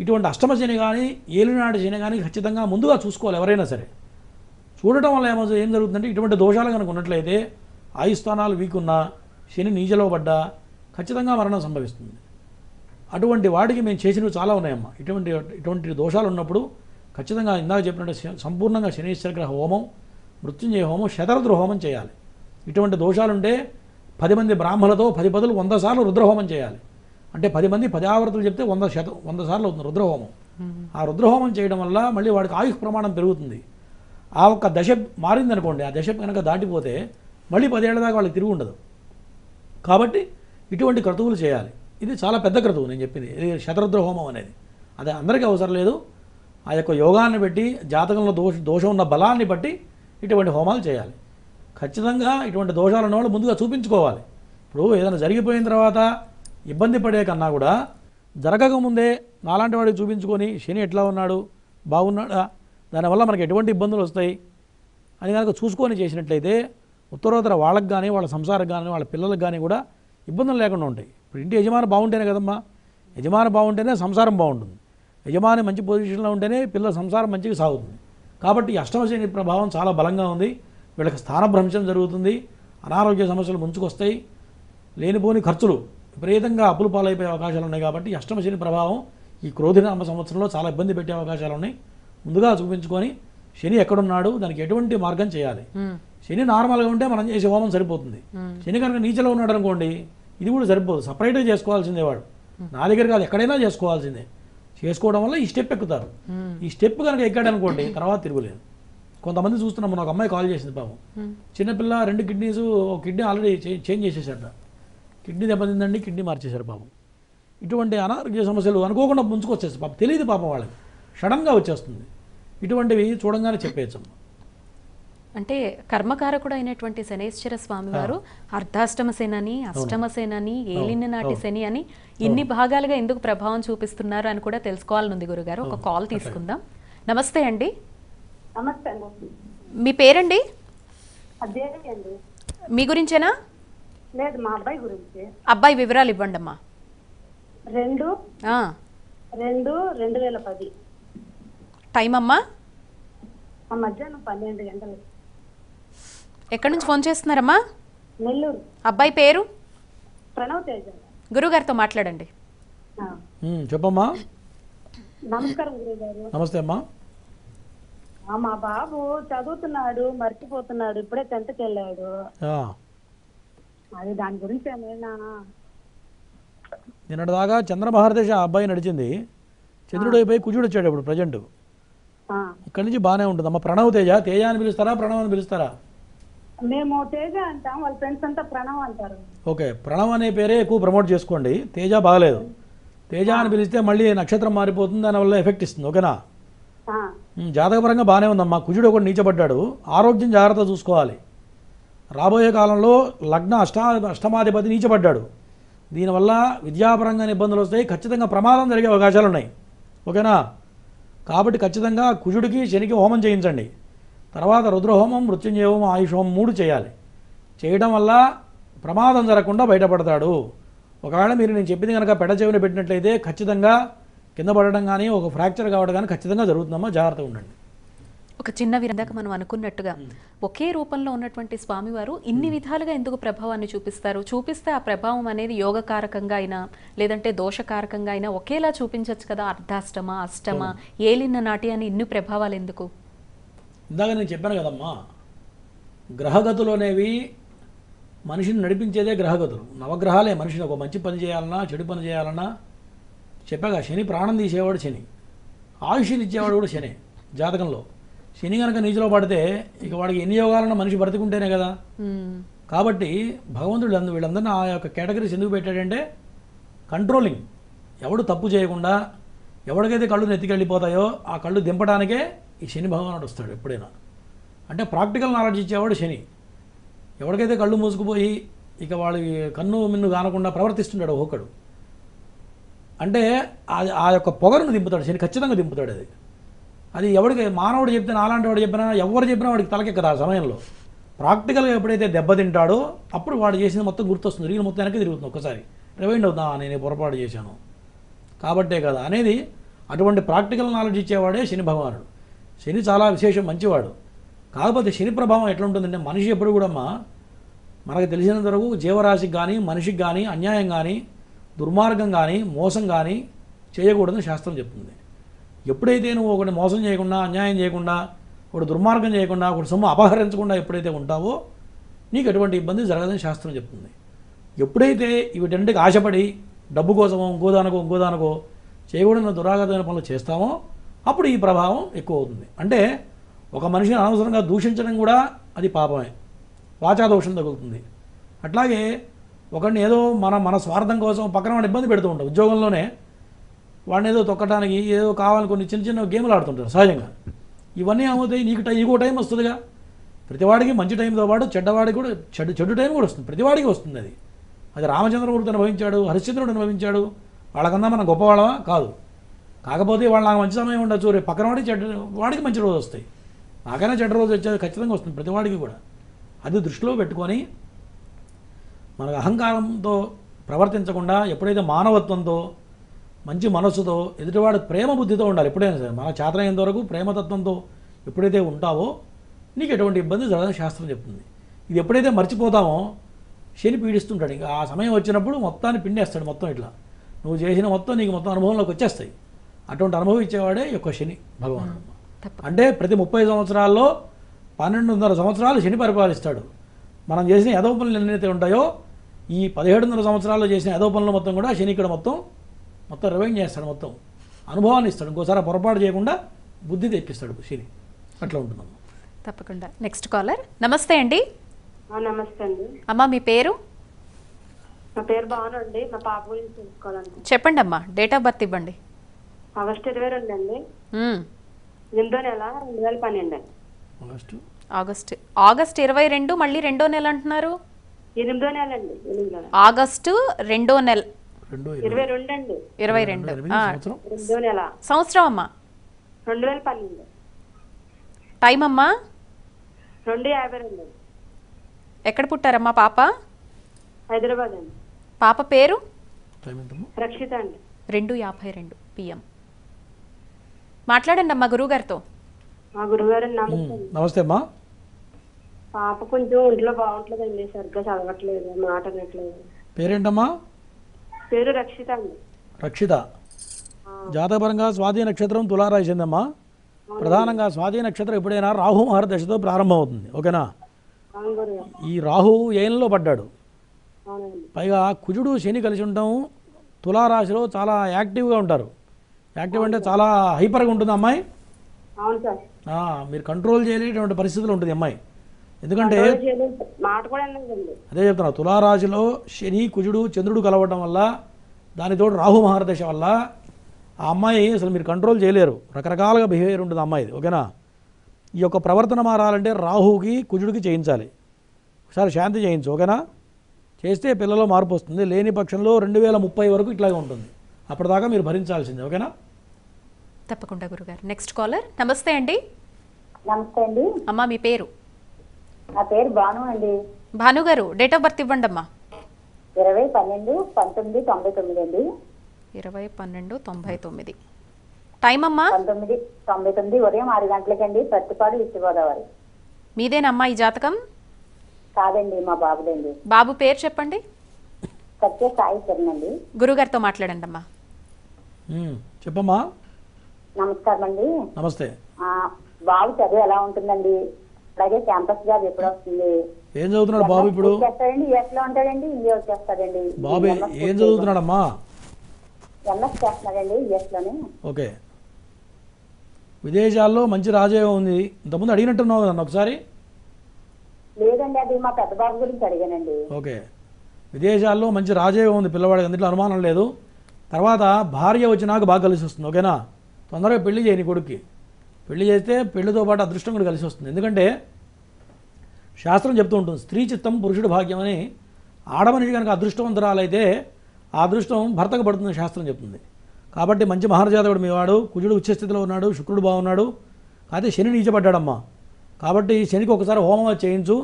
ఇటువంటి అష్టమ శని కానీ ఏలినాటి శని కానీ ఖచ్చితంగా ముందుగా చూసుకోవాలి ఎవరైనా సరే. చూడటం వల్ల ఏం జరుగుతుందంటే ఇటువంటి దోషాలు కనుక ఉన్నట్లయితే ఆయుస్థానాలు వీక్ ఉన్నా, శని నీచలో పడ్డా ఖచ్చితంగా మరణం సంభవిస్తుంది. అటువంటి వాటికి మేము చేసినవి చాలా ఉన్నాయమ్మా. ఇటువంటి దోషాలు ఉన్నప్పుడు ఖచ్చితంగా ఇందాక చెప్పినట్టు సంపూర్ణంగా శనీశ్వర గ్రహ హోమం, మృత్యుంజయ హోమం, శతరుద్ర హోమం చేయాలి. ఇటువంటి దోషాలుంటే 10 మంది బ్రాహ్మణులతో 10 బదులు 100 సార్లు రుద్రహోమం చేయాలి. అంటే 10 మంది 10 ఆవర్తులు చెప్తే 100 సార్లు అవుతుంది రుద్రహోమం. ఆ రుద్రహోమం చేయడం వల్ల మళ్ళీ వాడికి ఆయుష్ ప్రమాణం పెరుగుతుంది. ఆ ఒక్క దశ మారిందనుకోండి, ఆ దశ కనుక దాటిపోతే మళ్ళీ 10 ఏళ్ల దాకా వాళ్ళకి తిరిగి ఉండదు. కాబట్టి ఇటువంటి క్రతువులు చేయాలి. ఇది చాలా పెద్ద క్రతువు నేను చెప్పింది. ఇది శతరుద్ర హోమం అనేది అది అందరికీ అవసరం లేదు. ఆ యొక్క యోగాన్ని బట్టి, జాతకంలో దోషం ఉన్న బలాన్ని బట్టి ఇటువంటి హోమాలు చేయాలి. ఖచ్చితంగా ఇటువంటి దోషాలు ఉన్నవాళ్ళు ముందుగా చూపించుకోవాలి. ఇప్పుడు ఏదైనా జరిగిపోయిన తర్వాత ఇబ్బంది పడే కన్నా కూడా జరగకముందే నాలాంటి వాడికి చూపించుకొని శని ఎట్లా ఉన్నాడు, బాగున్నాడా, దానివల్ల మనకి ఎటువంటి ఇబ్బందులు వస్తాయి అని కనుక చూసుకొని చేసినట్లయితే ఉత్తరోత్తర వాళ్ళకి కానీ, వాళ్ళ సంసారం కానీ, వాళ్ళ పిల్లలకు కానీ కూడా ఇబ్బందులు లేకుండా ఉంటాయి. ఇప్పుడు ఇంటి యజమాని బాగుంటేనే కదమ్మా, యజమాని బాగుంటేనే సంసారం బాగుంటుంది. యజమాని మంచి పొజిషన్లో ఉంటేనే పిల్లల సంసారం మంచిగా సాగుతుంది. కాబట్టి అష్టమ శని ప్రభావం చాలా బలంగా ఉంది. వీళ్ళకి స్థానభ్రంశం జరుగుతుంది, అనారోగ్య సమస్యలు ముంచుకొస్తాయి, లేనిపోని ఖర్చులు విపరీతంగా అప్పులు పాలైపోయే అవకాశాలు ఉన్నాయి. కాబట్టి అష్టమ శని ప్రభావం ఈ క్రోధినామ సంవత్సరంలో చాలా ఇబ్బంది పెట్టే అవకాశాలు ఉన్నాయి. ముందుగా చూపించుకొని శని ఎక్కడున్నాడు, దానికి ఎటువంటి మార్గం చేయాలి. శని నార్మల్గా ఉంటే మనం చేసే హోమం సరిపోతుంది. శని కనుక నీచలో ఉన్నాడు అనుకోండి, ఇది కూడా సరిపోదు, సపరేట్గా చేసుకోవాల్సిందే. వాడు నా దగ్గర కాదు, ఎక్కడైనా చేసుకోవాల్సిందే. చేసుకోవడం వల్ల ఈ స్టెప్ ఎక్కుతారు. ఈ స్టెప్ కనుక ఎక్కాడు అనుకోండి తర్వాత తిరుగులేదు. కొంతమంది చూస్తున్నాం, మన ఒక అమ్మాయి కాల్ చేసింది పాపం. చిన్నపిల్ల 2 కిడ్నీస్, ఒక కిడ్నీ ఆల్రెడీ చేంజ్ చేసేసారు. కిడ్నీ దెబ్బతిందండి, కిడ్నీ మార్చేశారు పాపం. ఇటువంటి అనారోగ్య సమస్యలు అనుకోకుండా ముంచుకొచ్చేస్తాయి పాపం, తెలియదు పాపం వాళ్ళకి, సడన్గా వచ్చేస్తుంది. ఇటువంటివి చూడంగానే చెప్పేయచ్చు. అంటే కర్మకారకుడు అయినటువంటి శనేశ్వర స్వామి వారు అర్ధాష్టమ శని, అష్టమ శని, ఏలిన నాటి శని అని ఇన్ని భాగాలుగా ఎందుకు ప్రభావం చూపిస్తున్నారు అని కూడా తెలుసుకోవాలనుంది గురుగారు. ఒక కాల్ తీసుకుందాం. నమస్తే అండి. నమస్తే అండి. మీ పేరండి? అదేంటి అండి? మీ గురించేనా? లేదు, మా అబ్బాయి గురించి. అబ్బాయి వివరాలు ఇవ్వండి అమ్మా. 2/2/2010 టైం అమ్మా? మధ్యాహ్నం 12 గంటలు. ఎక్కడి నుంచి ఫోన్ చేస్తున్నారమ్మా? నెల్లూరు. అబ్బాయి పేరు? ప్రణవ్ తేజ. గురుగారితో మాట్లాడండి. చెప్పమ్మా. నమస్కారం గురుగారు. నమస్తే అమ్మా. మా బాబు చదువుతున్నాడు, మర్చిపోతున్నాడు, ఇప్పుడే 10th కి వెళ్ళాడు. అది దాని గురించి ఏమైనా నిన్నటిదాకా చంద్రమహారదశ ఆ అబ్బాయి నడిచింది, చంద్రుడు అయిపోయి కుజుడు వచ్చాడు ఇప్పుడు ప్రజెంట్. ఆ. ఇక్కడి నుంచి బాగానే ఉంటుంది అమ్మ. ప్రణవ్ తేజ, తేజ అని పిలుస్తారా ప్రణవ్ అని పిలుస్తారా? మేము తేజ అంటాం, వాళ్ళ ఫ్రెండ్స్ అంతా ప్రణవ్ అంటారు. ఓకే, ప్రణవ్ అనే పేరే ఎక్కువ ప్రమోట్ చేసుకోండి. తేజ బాగలేదు. తేజ అని పిలిస్తే మళ్ళీ నక్షత్రం మారిపోతుంది, దానివల్ల ఎఫెక్ట్ ఇస్తుంది. ఓకేనా? ఆ. జాతకపరంగా బాగానే ఉందమ్మా. కుజుడు ఒకటి నీచబడ్డాడు, ఆరోగ్యం జాగ్రత్త చూసుకోవాలి. రాబోయే కాలంలో లగ్న అష్టమాధిపతి నీచబడ్డాడు, దీనివల్ల విద్యాపరంగా ఇబ్బందులు వస్తాయి, ఖచ్చితంగా ప్రమాదం జరిగే అవకాశాలు ఉన్నాయి. ఓకేనా? కాబట్టి ఖచ్చితంగా కుజుడికి శనికి హోమం చేయించండి. తర్వాత రుద్రహోమం, మృత్యుంజయ హోమం, ఆయుష్ హోమం 3 చేయాలి. చేయడం వల్ల ప్రమాదం జరగకుండా బయటపడతాడు. ఒకవేళ మీరు నేను చెప్పింది కనుక పెడ చెవిన పెట్టినట్లయితే ఖచ్చితంగా కింద పడడం కానీ ఒక ఫ్రాక్చర్ కావడం కానీ ఖచ్చితంగా జరుగుతుందమ్మా. జాగ్రత్తగా ఉండండి. ఒక చిన్న విరందాక మనం అనుకున్నట్టుగా ఒకే రూపంలో ఉన్నటువంటి స్వామివారు ఇన్ని విధాలుగా ఎందుకు ప్రభావాన్ని చూపిస్తారు? చూపిస్తే ఆ ప్రభావం అనేది యోగకారకంగా అయినా లేదంటే దోషకారకంగా అయినా ఒకేలా చూపించవచ్చు కదా. అర్ధాష్టమ, అష్టమ, ఏలిన నాటి అని ఇన్ని ప్రభావాలు ఎందుకు? ఇందాక నేను చెప్పాను కదమ్మా, గ్రహగతులు అనేవి మనిషిని నడిపించేదే గ్రహగతులు. నవగ్రహాలే మనిషిని ఒక మంచి పని చేయాలన్నా చెడు పని చేయాలన్నా. చెప్పాగా, శని ప్రాణం తీసేవాడు శని, ఆయుష్ని ఇచ్చేవాడు కూడా శని. జాతకంలో శని కనుక నీచులో పడితే ఇక వాడికి ఎన్ని యోగాలన్నా మనిషి బ్రతికుంటేనే కదా. కాబట్టి భగవంతుడు వీళ్ళందరినీ ఆ యొక్క కేటగిరీస్ ఎందుకు పెట్టాడంటే కంట్రోలింగ్. ఎవడు తప్పు చేయకుండా ఎవరికైతే కళ్ళు నెత్తికెళ్ళిపోతాయో ఆ కళ్ళు దింపడానికే ఈ శని భగవానుడు వస్తాడు ఎప్పుడైనా. అంటే ప్రాక్టికల్ నాలెడ్జ్ ఇచ్చేవాడు శని. ఎవరికైతే కళ్ళు మూసుకుపోయి ఇక వాడి కన్ను మిన్ను కానకుండా ప్రవర్తిస్తుంటాడు ఒక్కొక్కడు, అంటే ఆ యొక్క పొగరును దింపుతాడు శని, ఖచ్చితంగా దింపుతాడు. అది ఎవరికి మానవుడు చెప్తే, నాలాంటి వాడు చెప్పినా, ఎవరు చెప్పినా వాడికి తలకెక్కదు ఆ సమయంలో. ప్రాక్టికల్గా ఎప్పుడైతే దెబ్బతింటాడో అప్పుడు వాడు చేసింది మొత్తం గుర్తొస్తుంది, రీలు మొత్తం వెనక్కి తిరుగుతుంది, ఒక్కసారి రివైండ్ అవుతా, నేను పొరపాటు చేశాను కాబట్టే కదా అనేది. అటువంటి ప్రాక్టికల్ నాలెడ్జ్ ఇచ్చేవాడే శని భగవానుడు. శని చాలా విశేషం, మంచివాడు. కాకపోతే శని ప్రభావం ఎట్లా ఉంటుందంటే మనిషి ఎప్పుడు కూడా మనకు తెలిసినంత వరకు జీవరాశికి కానీ మనిషికి కానీ అన్యాయం కానీ దుర్మార్గం కానీ మోసం కానీ చేయకూడదని శాస్త్రం చెప్తుంది. ఎప్పుడైతే నువ్వు ఒకటి మోసం చేయకుండా, అన్యాయం చేయకుండా, ఒకటి దుర్మార్గం చేయకుండా, ఒకటి సొమ్ము అపహరించకుండా ఎప్పుడైతే ఉంటావో నీకు ఎటువంటి ఇబ్బంది జరగదని శాస్త్రం చెప్తుంది. ఎప్పుడైతే వీటన్నిటికి ఆశపడి డబ్బు కోసమో ఇంకోదానికో చేయకూడని దురాగతమైన పనులు చేస్తామో అప్పుడు ఈ ప్రభావం ఎక్కువ అవుతుంది. అంటే ఒక మనిషిని అనవసరంగా దూషించడం కూడా అది పాపమే, వాచాదోషం తగులుతుంది. అట్లాగే ఒకరిని ఏదో మన స్వార్థం కోసం పక్కన వాడిని ఇబ్బంది పెడుతూ ఉంటాం. ఉద్యోగంలోనే వాడిని ఏదో తొక్కడానికి ఏదో కావాలని కొన్ని చిన్న గేమ్లు ఆడుతుంటారు సహజంగా. ఇవన్నీ ఏమవుతాయి, నీకు ఇంకో టైం వస్తుందిగా. ప్రతివాడికి మంచి టైంతో పాటు చెడ్డవాడికి కూడా చెడు టైం కూడా వస్తుంది, ప్రతివాడికి వస్తుంది. అది రామచంద్రమూర్తి అనుభవించాడు, హరిశ్చంద్రుడు అనుభవించాడు. వాళ్ళకన్నా మనం గొప్పవాళ్ళమా? కాదు. కాకపోతే వాళ్ళు నాకు మంచి సమయం ఉండొచ్చు, రేపు పక్కన వాడికి మంచి రోజు వస్తాయి. నాకైనా చెడ్డ రోజు వచ్చేది ఖచ్చితంగా వస్తుంది ప్రతివాడికి కూడా. అది దృష్టిలో పెట్టుకొని మనకు అహంకారంతో ప్రవర్తించకుండా ఎప్పుడైతే మానవత్వంతో మంచి మనస్సుతో ఎదుటివాడు ప్రేమ బుద్ధితో ఉండాలి. ఎప్పుడైనా సరే మన చేతనైనంత వరకు ప్రేమతత్వంతో ఎప్పుడైతే ఉంటావో నీకు ఎటువంటి ఇబ్బంది జరగదని శాస్త్రం చెప్తుంది. ఇది ఎప్పుడైతే మర్చిపోతామో శని పీడిస్తుంటాడు. ఇంకా ఆ సమయం వచ్చినప్పుడు మొత్తాన్ని పిండేస్తాడు. మొత్తం ఇట్లా నువ్వు చేసిన మొత్తం నీకు మొత్తం అనుభవంలోకి వచ్చేస్తాయి. అటువంటి అనుభవం ఇచ్చేవాడే యొక్క శని భగవానుడు. అంటే ప్రతి 30 సంవత్సరాల్లో 12.5 సంవత్సరాలు శని పరిపాలిస్తాడు. మనం చేసిన యదవ పనులు ఎన్నైతే ఉంటాయో ఈ 17.5 సంవత్సరాల్లో చేసిన యదవ పనులు మొత్తం కూడా శని ఇక్కడ మొత్తం రివైండ్ చేస్తాడు, మొత్తం అనుభవాన్ని ఇస్తాడు. ఇంకోసారి పొరపాటు చేయకుండా బుద్ధి తెప్పిస్తాడు శని. అట్లా ఉంటుందమ్మా. తప్పకుండా. Next caller. నమస్తే అండి. నమస్తే అండి. అమ్మా మీ పేరు? నా పేరు భాను అండి. మా పాప గురించి తెలుసుకోవాలంటే చెప్పండి అమ్మా. డేట్ ఆఫ్ బర్త్ ఇవ్వండి. ఆగస్టు 22 అండి. 8వ నెల 2012. ఆగస్ట్ 22 మళ్ళీ 2వ నెల అంటున్నారు. 8వ నెల అండి. ఆగస్టు 2వ నెల 22 అండి. 22 2వ నెల సంవత్సరం అమ్మా. 2012. టైం అమ్మా 2:52. ఎక్కడ పుట్టారమ్మా పాప? హైదరాబాద్ అండి. పాప పేరు? రక్షిత అండి. 2:52 PM. మాట్లాడండి అమ్మా గురువుగారితో. మా గురుగారు నమస్తే అమ్మా. పాప కొంచెం ఒంట్లో బాగుంటలేదండి, సరిగ్గా చదవట్లేదు, మాట అనట్లేదు. పేరేంటమ్మా? పేరు రక్షిత అండి. రక్షిత. జాతకపరంగా స్వాతి నక్షత్రం తులారాశిందమ్మా. ప్రధానంగా స్వాతి నక్షత్రం ఎప్పుడైనా రాహు మహర్దశతో ప్రారంభం అవుతుంది. ఓకేనా? ఈ రాహు ఏళ్ళలో పడ్డాడు. పైగా కుజుడు శని కలిసి ఉండటం తులారాశిలో చాలా యాక్టివ్గా ఉంటారు. యాక్టివ్ అంటే చాలా హైపర్గా ఉంటుంది అమ్మాయి. అవును సార్. మీరు కంట్రోల్ చేయలేటువంటి పరిస్థితులు ఉంటుంది అమ్మాయి. ఎందుకంటే మాట కూడా లేదండి. అదే చెప్తున్నా, తులారాశిలో శని కుజుడు చంద్రుడు కలవటం వల్ల, దానితో రాహు మహారదశ వల్ల ఆ అమ్మాయి అసలు మీరు కంట్రోల్ చేయలేరు. రకరకాలుగా బిహేవియర్ ఉంటుంది అమ్మాయిది. ఓకేనా? ఈ యొక్క ప్రవర్తన మారాలంటే రాహుకి కుజుడికి చేయించాలి. ఒకసారి శాంతి చేయించు. ఓకేనా? చేస్తే పిల్లలో మార్పు వస్తుంది. లేని పక్షంలో 2030 వరకు ఇట్లాగే ఉంటుంది. అప్పటిదాకా మీరు భరించాల్సిందే. ఓకేనా? తప్పకుండా గురుగారు. Next caller. నమస్తే అండి. నమస్తే అండి. అమ్మా మీ పేరు? నా పేరు భాను అండి. భాను గారు, డేట్ ఆఫ్ బర్త్ ఇవ్వండి అమ్మా. 20/12/1999 అండి. 20/12/99. టైం అమ్మా? 1999 ఉదయం 6 గంటలకండి. ప్రతిపాడు ఈస్ట్ గోదావరి. మీదేనమ్మా ఈ జాతకం? కాదండి, మా బాబుదండి. బాబు పేరు చెప్పండి. సత్య సాయి చరణ్ అండి. గురుగారితో మాట్లాడండి అమ్మా. చెప్పమ్మా. నమస్కారం అండి. నమస్తే. బాబు చదువు ఎలా ఉంటుందండి? అలాగే క్యాంపస్ జాబ్ ఎప్పుడు వస్తుంది? ఏం చదువుతున్నాడు బాబు ఇప్పుడు? చేస్తాడండి, యూఎస్లో ఉంటాడండి, ఇండియా వచ్చేస్తాడండి. బాబు ఏం చదువుతున్నాడమ్మా? ఎంఎస్ చేస్తున్నాడండి యూఎస్లోనే. ఓకే. విదేశాల్లో మంచి రాజయోగం ఉంది. ఇంతకుముందు అడిగినట్టున్నావు కదా ఒకసారి? లేదండి, అది మా పెద్ద బాబు గురించి అడిగానండి. ఓకే. విదేశాల్లో మంచి రాజయోగం ఉంది పిల్లవాడికి, అందులో అనుమానం లేదు. తర్వాత భార్య వచ్చినాక బాగా కలిసి వస్తుంది. ఓకేనా? తొందరగా పెళ్లి చేయని కొడుక్కి. పెళ్లి చేస్తే పెళ్లితో పాటు అదృష్టం కూడా కలిసి వస్తుంది. ఎందుకంటే శాస్త్రం చెప్తూ ఉంటుంది, స్త్రీ చిత్తం పురుషుడు భాగ్యం అని. ఆడమనిషి కనుక అదృష్టవంతురాలైతే ఆ అదృష్టం భర్తకు పడుతుంది శాస్త్రం చెప్తుంది. కాబట్టి మంచి మహారజాతకుడు మీవాడు. కుజుడు ఉచ్చస్థితిలో ఉన్నాడు, శుక్రుడు బాగున్నాడు. అయితే శని నీచపడ్డాడమ్మా. కాబట్టి శనికి ఒకసారి హోమం చేయించు,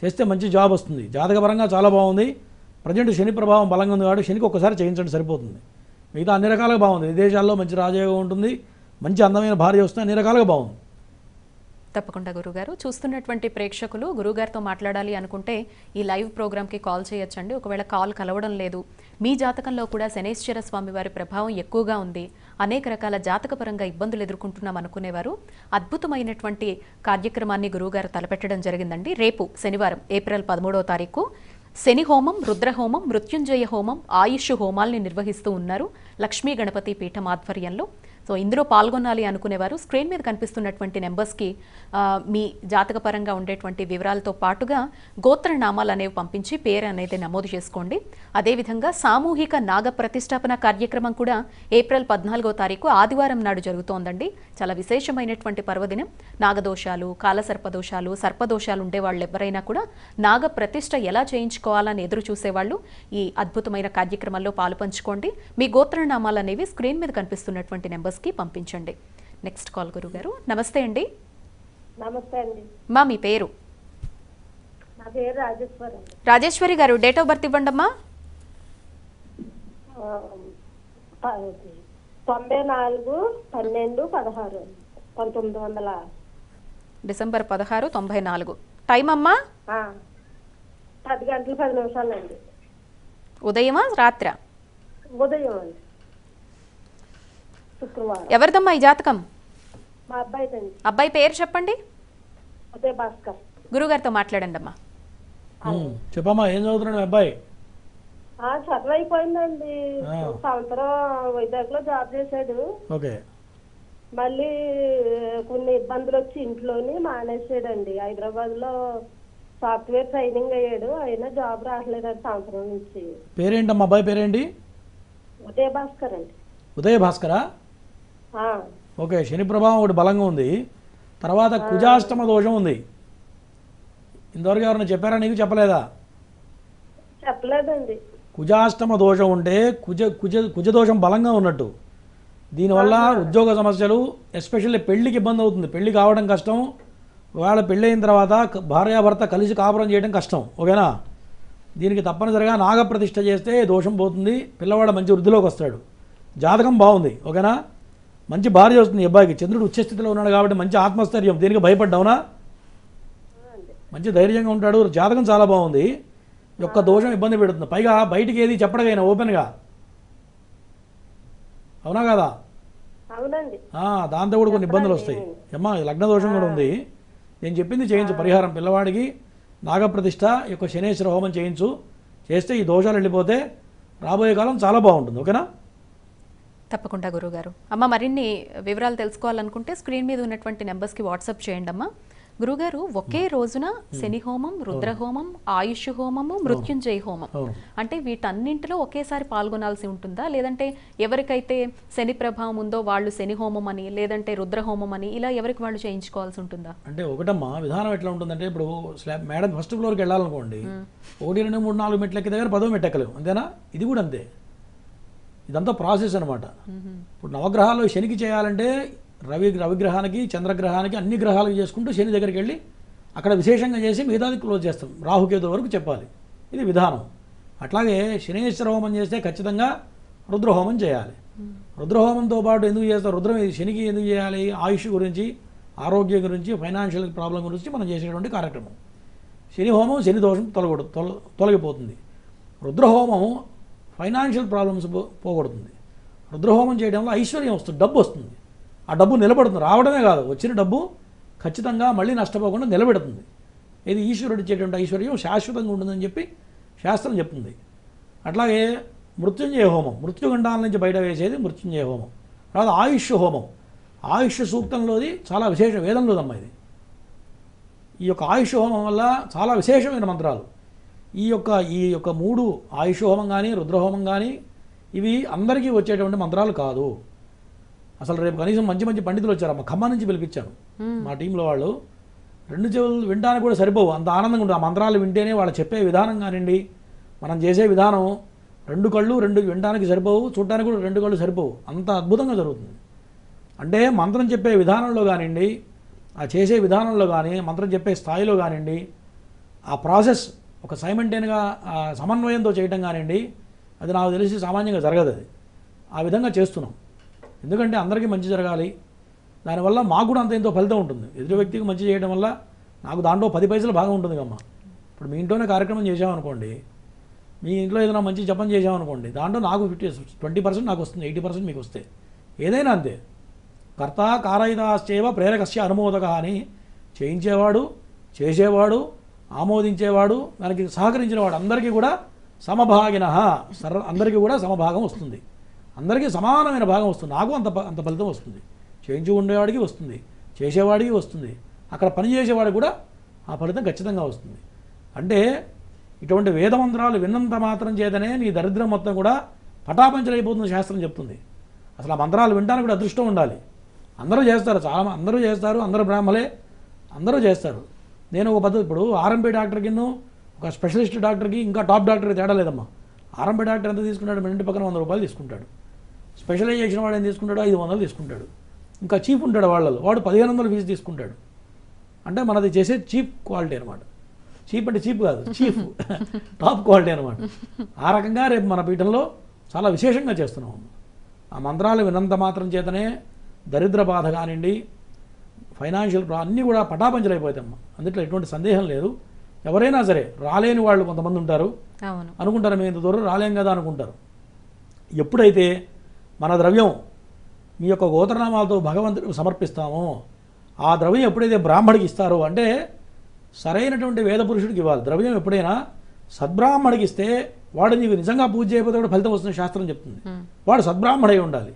చేస్తే మంచి జాబ్ వస్తుంది. జాతకపరంగా చాలా బాగుంది. ప్రజెంట్ శని ప్రభావం బలంగా ఉంది కాబట్టి శనికి ఒకసారి చేయించండి సరిపోతుంది. మిగతా అన్ని రకాలుగా బాగుంది. విదేశాల్లో మంచి రాజయోగం ఉంటుంది, మంచి అందమైన భార్య వస్తుంది, అన్ని రకాలుగా బాగుంది. తప్పకుండా గురుగారు. చూస్తున్నటువంటి ప్రేక్షకులు గురుగారితో మాట్లాడాలి అనుకుంటే ఈ లైవ్ ప్రోగ్రామ్కి కాల్ చేయొచ్చండి. ఒకవేళ కాల్ కలవడం లేదు, మీ జాతకంలో కూడా శనైశ్వర స్వామి వారి ప్రభావం ఎక్కువగా ఉంది, అనేక రకాల జాతకపరంగా ఇబ్బందులు ఎదుర్కొంటున్నాం అనుకునేవారు అద్భుతమైనటువంటి కార్యక్రమాన్ని గురువుగారు తలపెట్టడం జరిగిందండి. రేపు శనివారం ఏప్రిల్ 13వ తారీఖు శని హోమం, రుద్రహోమం, మృత్యుంజయ హోమం, ఆయుష్ హోమాల్ని నిర్వహిస్తూ ఉన్నారు లక్ష్మీ గణపతి పీఠం ఆధ్వర్యంలో. సో ఇందులో పాల్గొనాలి అనుకునేవారు స్క్రీన్ మీద కనిపిస్తున్నటువంటి నెంబర్స్కి మీ జాతకపరంగా ఉండేటువంటి వివరాలతో పాటుగా గోత్రనామాలు అనేవి పంపించి పేరు అనేది నమోదు చేసుకోండి. అదేవిధంగా సామూహిక నాగ ప్రతిష్టాపన కార్యక్రమం కూడా ఏప్రిల్ 14వ తారీఖు ఆదివారం నాడు జరుగుతోందండి. చాలా విశేషమైనటువంటి పర్వదినం. నాగదోషాలు, కాలసర్పదోషాలు, సర్పదోషాలు ఉండే వాళ్ళు ఎవరైనా కూడా నాగ ప్రతిష్ట ఎలా చేయించుకోవాలని ఎదురు చూసేవాళ్ళు ఈ అద్భుతమైన కార్యక్రమంలో పాలుపంచుకోండి. మీ గోత్రనామాలు అనేవి స్క్రీన్ మీద కనిపిస్తున్నటువంటి నెంబర్స్కి పంపించండి. నెక్స్ట్ కాల్ గురుగారు. నమస్తే అండి. నమస్తే అండి. మా మీ పేరు? నా పేరు రాజేశ్వరి అండి. రాజేశ్వరి గారు, డేట్ ఆఫ్ బర్త్ ఇవ్వండి అమ్మా. 94/12/16 1900. డిసెంబర్ 16, 94. టైం అమ్మా? 10 గంటల 10 నిమిషాలండి. ఉదయమా రాత్రా? ఉదయం అండి, శుక్రవారం. ఎవరిదమ్మా ఈ జాతకం? మా అబ్బాయిదండి. అబ్బాయి పేరు చెప్పండి. ఉదయ భాస్కర్. గురుగారితో మాట్లాడండి అమ్మా. చెప్పమ్మా, ఏం చదువుతున్నాడు అబ్బాయి? చదువు అయిపోయిందండి. సంవత్సరం వైజాగ్ లో జాబ్ చేశాడు. ఓకే. మళ్ళీ కొన్ని ఇబ్బందులు వచ్చి ఇంట్లోని మానేసాడండి. హైదరాబాద్ లో సాఫ్ట్వేర్ ట్రైనింగ్ అయ్యాడు, అయినా జాబ్ రావట్లేదండి సంవత్సరం నుంచి. పేరేంటమ్మా అబ్బాయి పేరేంటి? ఉదయ భాస్కర్ అండి. ఉదయ భాస్కరా? ఓకే. శని ప్రభావం ఒకటి బలంగా ఉంది. తర్వాత కుజాష్టమ దోషం ఉంది. ఇంతవరకు ఎవరైనా చెప్పారా నీకు? చెప్పలేదా? చెప్పలేదండి. కుజాష్టమ దోషం ఉంటే కుజదోషం బలంగా ఉన్నట్టు. దీనివల్ల ఉద్యోగ సమస్యలు, ఎస్పెషల్లీ పెళ్లికి ఇబ్బంది అవుతుంది. పెళ్లి కావడం కష్టం. ఒకవేళ పెళ్ళి అయిన తర్వాత భార్యాభర్త కలిసి కాపురం చేయడం కష్టం. ఓకేనా? దీనికి తప్పనిసరిగా నాగప్రతిష్ఠ చేస్తే దోషం పోతుంది. పిల్లవాడు మంచి వృద్ధిలోకి వస్తాడు. జాతకం బాగుంది. ఓకేనా? మంచి భార్య వస్తుంది. అబ్బాయికి చంద్రుడు ఉచ్చస్థితిలో ఉన్నాడు కాబట్టి మంచి ఆత్మస్థైర్యం. దీనికి భయపడ్డావునా? మంచి ధైర్యంగా ఉంటాడు. జాతకం చాలా బాగుంది. యొక్క దోషం ఇబ్బంది పెడుతుంది. పైగా బయటికి ఏది చెప్పడగైనా ఓపెన్గా. అవునా కదా? అవునండి. దాంతో కూడా కొన్ని ఇబ్బందులు వస్తాయి. అమ్మా లగ్న దోషం కూడా ఉంది. నేను చెప్పింది చేయించు పరిహారం. పిల్లవాడికి నాగప్రతిష్ఠ యొక్క శనేశ్వర హోమం చేయించు. చేస్తే ఈ దోషాలు వెళ్ళిపోతే రాబోయే కాలం చాలా బాగుంటుంది. ఓకేనా? తప్పకుండా గురువుగారు. అమ్మ, మరిన్ని వివరాలు తెలుసుకోవాలనుకుంటే స్క్రీన్ మీద ఉన్నటువంటి నెంబర్స్కి వాట్సాప్ చేయండి అమ్మా. గురుగారు, ఒకే రోజున శని హోమం, రుద్రహోమం, ఆయుష్ హోమము, మృత్యుంజయ హోమం అంటే వీటన్నింటిలో ఒకేసారి పాల్గొనాల్సి ఉంటుందా, లేదంటే ఎవరికైతే శని ప్రభావం ఉందో వాళ్ళు శని హోమం అని, లేదంటే రుద్రహోమం అని, ఇలా ఎవరికి వాళ్ళు చేయించుకోవాల్సి ఉంటుందా? అంటే ఒకటమ్మా, విధానం ఎట్లా ఉంటుందంటే, ఇప్పుడు స్లాబ్ మేడం ఫస్ట్ ఫ్లోర్కి వెళ్ళాలనుకోండి, 1 2 3 4 మెట్లు ఎక్కి దగ్గర 10వ మెట్టు ఎక్కలేము, అంతేనా? ఇది కూడా అంతే. ఇదంతా ప్రాసెస్ అనమాట. ఇప్పుడు నవగ్రహాలు శనికి చేయాలంటే రవిగ్రహానికి, చంద్రగ్రహానికి, అన్ని గ్రహాలకు చేసుకుంటూ శని దగ్గరికి వెళ్ళి అక్కడ విశేషంగా చేసి మిగతాది క్లోజ్ చేస్తాం. రాహుకేతు వరకు చెప్పాలి. ఇది విధానం. అట్లాగే శనేశ్వర హోమం చేస్తే ఖచ్చితంగా రుద్రహోమం చేయాలి. రుద్రహోమంతో పాటు ఎందుకు చేస్తాం? రుద్రం శనికి ఎందుకు చేయాలి? ఆయుష్ గురించి, ఆరోగ్యం గురించి, ఫైనాన్షియల్ ప్రాబ్లం గురించి మనం చేసేటువంటి కార్యక్రమం. శని హోమం శని దోషం తొలగిపోతుంది. రుద్రహోమం ఫైనాన్షియల్ ప్రాబ్లమ్స్ పోగొడుతుంది. రుద్రహోమం చేయడం వల్ల ఐశ్వర్యం వస్తుంది, డబ్బు వస్తుంది. ఆ డబ్బు నిలబడుతుంది. రావడమే కాదు, వచ్చిన డబ్బు ఖచ్చితంగా మళ్ళీ నష్టపోకుండా నిలబెడుతుంది. ఇది ఈశ్వరుడు ఇచ్చేటువంటి ఐశ్వర్యం శాశ్వతంగా ఉంటుందని చెప్పి శాస్త్రం చెప్తుంది. అట్లాగే మృత్యుంజయ హోమం, మృత్యుగండాల నుంచి బయట వేసేది మృత్యుంజయ హోమం. తర్వాత ఆయుష్ హోమం, ఆయుష్ సూక్తంలోది చాలా విశేషం, వేదంలోదమ్మా ఇది. ఈ యొక్క ఆయుష్ హోమం వల్ల చాలా విశేషమైన మంత్రాలు. ఈ యొక్క 3 ఆయుష్ హోమం కానీ, రుద్రహోమం కానీ, ఇవి అందరికీ వచ్చేటువంటి మంత్రాలు కాదు. అసలు రేపు కనీసం మంచి మంచి పండితులు వచ్చారమ్మ, ఖమ్మం నుంచి పిలిపించాను మా టీంలో వాళ్ళు. 2 చెవులు వినడానికి కూడా సరిపోవు, అంత ఆనందంగా ఉంటుంది. ఆ మంత్రాలు వింటేనే వాళ్ళు చెప్పే విధానం కానివ్వండి, మనం చేసే విధానం, 2 కళ్ళు వినడానికి సరిపోవు, చూడటానికి కూడా 2 కళ్ళు సరిపోవు, అంత అద్భుతంగా జరుగుతుంది. అంటే మంత్రం చెప్పే విధానంలో కానివ్వండి, ఆ చేసే విధానంలో కానీ, మంత్రం చెప్పే స్థాయిలో కానివ్వండి, ఆ ప్రాసెస్ ఒక సైమెంటైన్గా సమన్వయంతో చేయటం కానివ్వండి, అది నాకు తెలిసి సామాన్యంగా జరగదు. అది ఆ విధంగా చేస్తున్నాం. ఎందుకంటే అందరికీ మంచి జరగాలి. దానివల్ల మాకు కూడా అంత ఎంతో ఫలితం ఉంటుంది. ఎదురు వ్యక్తికి మంచి చేయడం వల్ల నాకు దాంట్లో 10 పైసలు బాగా ఉంటుంది కమ్మా. ఇప్పుడు మీ ఇంట్లోనే కార్యక్రమం చేసామనుకోండి, మీ ఇంట్లో ఏదైనా మంచి జపం చేసామనుకోండి, దాంట్లో నాకు 20% నాకు వస్తుంది, 80% మీకు వస్తే. ఏదైనా అంతే. కర్త కారయితాశ్చేవ ప్రేరకస్య అనుమోదక అని చేయించేవాడు, చేసేవాడు, ఆమోదించేవాడు, దానికి సహకరించిన వాడు అందరికీ కూడా సమభాగిన, అందరికీ కూడా సమభాగం వస్తుంది. అందరికీ సమానమైన భాగం వస్తుంది. నాకు అంత ఫలితం వస్తుంది. చేయించు ఉండేవాడికి వస్తుంది, చేసేవాడికి వస్తుంది, అక్కడ పనిచేసేవాడికి కూడా ఆ ఫలితం ఖచ్చితంగా వస్తుంది. అంటే ఇటువంటి వేదమంత్రాలు విన్నంత మాత్రం చేతనే నీ దరిద్రం మొత్తం కూడా పటాపంచలైపోతుంది శాస్త్రం చెప్తుంది. అసలు ఆ మంత్రాలు వినడానికి కూడా అదృష్టం ఉండాలి. అందరూ చేస్తారు, చాలా అందరూ చేస్తారు, అందరూ బ్రాహ్మలే, అందరూ చేస్తారు. నేను ఒక పద్ధతి, ఇప్పుడు ఆర్ఎంపీ డాక్టర్కి, ఒక స్పెషలిస్ట్ డాక్టర్కి, ఇంకా టాప్ డాక్టర్కి తేడా లేదమ్మా. ఆర్ఎంపీ డాక్టర్ ఎంత తీసుకుంటాడు? మన ఇంటి పక్కన 100 రూపాయలు తీసుకుంటాడు. స్పెషలైజేషన్ వాడు ఏం తీసుకుంటాడు? 500 తీసుకుంటాడు. ఇంకా చీఫ్ ఉంటాడు వాళ్ళలో, వాడు 1500 ఫీజు తీసుకుంటాడు. అంటే మనది చేసే చీప్ క్వాలిటీ అనమాట. చీప్ అంటే చీప్ కాదు, చీఫ్ టాప్ క్వాలిటీ అనమాట. ఆ రకంగా రేపు మన పీఠంలో చాలా విశేషంగా చేస్తున్నాం. ఆ మంత్రాలు వినంత మాత్రం చేతనే దరిద్ర బాధ కానివ్వండి, ఫైనాన్షియల్ అన్నీ కూడా పటాపంచలైపోతాయమ్మా. అందుట్లో ఎటువంటి సందేహం లేదు. ఎవరైనా సరే రాలేని వాళ్ళు కొంతమంది ఉంటారు, అనుకుంటారు మేము ఇంత దూరం రాలేం కదా అనుకుంటారు. ఎప్పుడైతే మన ద్రవ్యం మీ యొక్క గోత్రనామాలతో భగవంతుడికి సమర్పిస్తామో, ఆ ద్రవ్యం ఎప్పుడైతే బ్రాహ్మడికి ఇస్తారో, అంటే సరైనటువంటి వేద పురుషుడికి ఇవ్వాలి. ద్రవ్యం ఎప్పుడైనా సద్బ్రాహ్మడికి ఇస్తే వాడు నీకు నిజంగా పూజ చేయకపోతే కూడా ఫలితం వస్తుంది శాస్త్రం చెప్తుంది. వాడు సద్బ్రాహ్మడై ఉండాలి.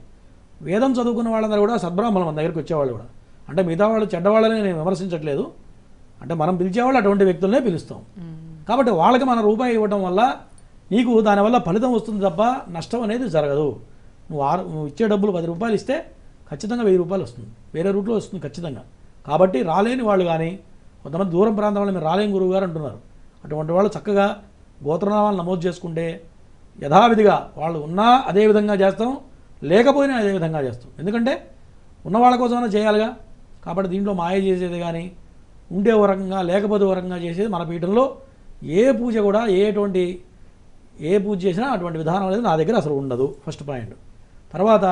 వేదం చదువుకున్న వాళ్ళందరూ కూడా సద్బ్రాహ్మణులు మన దగ్గరికి వచ్చేవాళ్ళు కూడా. అంటే మిగతా వాళ్ళు చెడ్డవాళ్ళని నేను విమర్శించట్లేదు. అంటే మనం పిలిచేవాళ్ళు అటువంటి వ్యక్తులనే పిలుస్తాం. కాబట్టి వాళ్ళకి మన రూపాయి ఇవ్వడం వల్ల నీకు దానివల్ల ఫలితం వస్తుంది తప్ప నష్టం అనేది జరగదు. నువ్వు ఇచ్చే డబ్బులు 10 రూపాయలు ఇస్తే ఖచ్చితంగా 1000 రూపాయలు వస్తుంది, వేరే రూట్లో వస్తుంది ఖచ్చితంగా. కాబట్టి రాలేని వాళ్ళు కానీ, కొంతమంది దూరం ప్రాంతం వాళ్ళు మీరు రాలేని గురువు గారు అంటున్నారు, అటువంటి వాళ్ళు చక్కగా గోత్రనామాలు నమోదు చేసుకుంటే యథావిధిగా వాళ్ళు ఉన్నా అదే విధంగా చేస్తాం, లేకపోయినా అదే విధంగా చేస్తాం. ఎందుకంటే ఉన్న వాళ్ళ కోసమైనా చేయాలిగా. కాబట్టి దీంట్లో మాయ చేసేది కానీ, ఉండే ఓ రకంగా లేకపోతే ఓ రకంగా చేసేది మన పీఠంలో ఏ పూజ కూడా ఏ పూజ చేసినా అటువంటి విధానం అనేది నా దగ్గర అసలు ఉండదు. First point. తర్వాత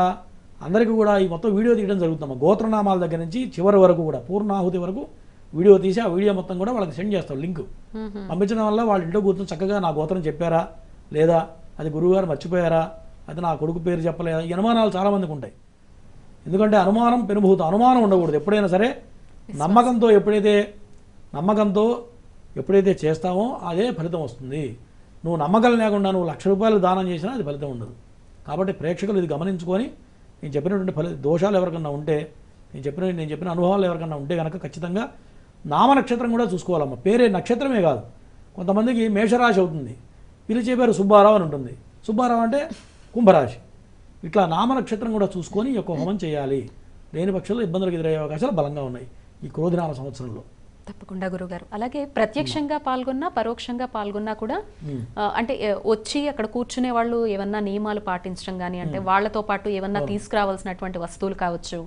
అందరికీ కూడా ఈ మొత్తం వీడియో తీయడం జరుగుతుందమ్మా. గోత్రనామాల దగ్గర నుంచి చివరి వరకు కూడా పూర్ణాహుతి వరకు వీడియో తీసి ఆ వీడియో మొత్తం కూడా వాళ్ళకి సెండ్ చేస్తాం. లింక్ పంపించడం వల్ల వాళ్ళ ఇంట్లో కూర్చొని చక్కగా నా గోత్రం చెప్పారా లేదా, అది గురువుగారు మర్చిపోయారా, అది నా కొడుకు పేరు చెప్పలేదా, ఈ అనుమానాలు చాలామందికి ఉంటాయి. ఎందుకంటే అనుమానం పెనుభూతం, అనుమానం ఉండకూడదు. ఎప్పుడైనా సరే నమ్మకంతో ఎప్పుడైతే చేస్తామో అదే ఫలితం వస్తుంది. నువ్వు నమ్మకం లేకుండా నువ్వు ₹1,00,000 దానం చేసినా అది ఫలితం ఉండదు. కాబట్టి ప్రేక్షకులు ఇది గమనించుకొని నేను చెప్పినటువంటి దోషాలు ఎవరికన్నా ఉంటే నేను చెప్పిన అనుభవాలు ఎవరికన్నా ఉంటే కనుక ఖచ్చితంగా నామ నక్షత్రం కూడా చూసుకోవాలమ్మ. పేరే నక్షత్రమే కాదు, కొంతమందికి మేషరాశి అవుతుంది, పిలిచే పేరు సుబ్బారావు అని ఉంటుంది. సుబ్బారావు అంటే కుంభరాశి. ఇట్లా నామ నక్షత్రం కూడా చూసుకొని ఈ యొక్క హోమం చేయాలి. లేని పక్షంలో ఇబ్బందులకు ఎదురయ్యే అవకాశాలు బలంగా ఉన్నాయి ఈ క్రోధినామ సంవత్సరంలో. తప్పకుండా గురుగారు. అలాగే ప్రత్యక్షంగా పాల్గొన్నా పరోక్షంగా పాల్గొన్నా కూడా అంటే వచ్చి అక్కడ కూర్చునే వాళ్ళు ఏమన్నా నియమాలు పాటించడం కానీ, అంటే వాళ్ళతో పాటు ఏమన్నా తీసుకురావాల్సినటువంటి వస్తువులు కావచ్చు,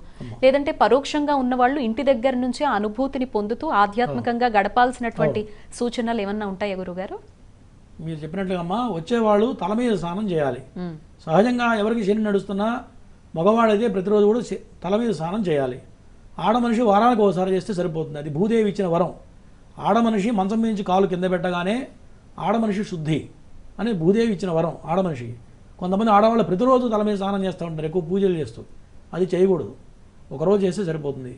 లేదంటే పరోక్షంగా ఉన్న వాళ్ళు ఇంటి దగ్గర నుంచి ఆ అనుభూతిని పొందుతూ ఆధ్యాత్మికంగా గడపాల్సినటువంటి సూచనలు ఏమన్నా ఉంటాయా గురుగారు? మీరు చెప్పినట్లుగా అమ్మా, వచ్చేవాళ్ళు తల మీద స్నానం చేయాలి. సహజంగా ఎవరికి శని నడుస్తున్నా మగవాడైతే ప్రతిరోజు కూడా తల మీద స్నానం చేయాలి. ఆడమనిషి వారానికి ఒకసారి చేస్తే సరిపోతుంది. అది భూదేవి ఇచ్చిన వరం. ఆడమనిషి మంచం మీద నుంచి కాలు కింద పెట్టగానే ఆడమనిషి శుద్ధి అని భూదేవి ఇచ్చిన వరం ఆడమనిషికి. కొంతమంది ఆడవాళ్ళు ప్రతిరోజు తల మీద స్నానం చేస్తూ ఉంటారు, ఎక్కువ పూజలు చేస్తూ. అది చేయకూడదు, ఒకరోజు చేస్తే సరిపోతుంది.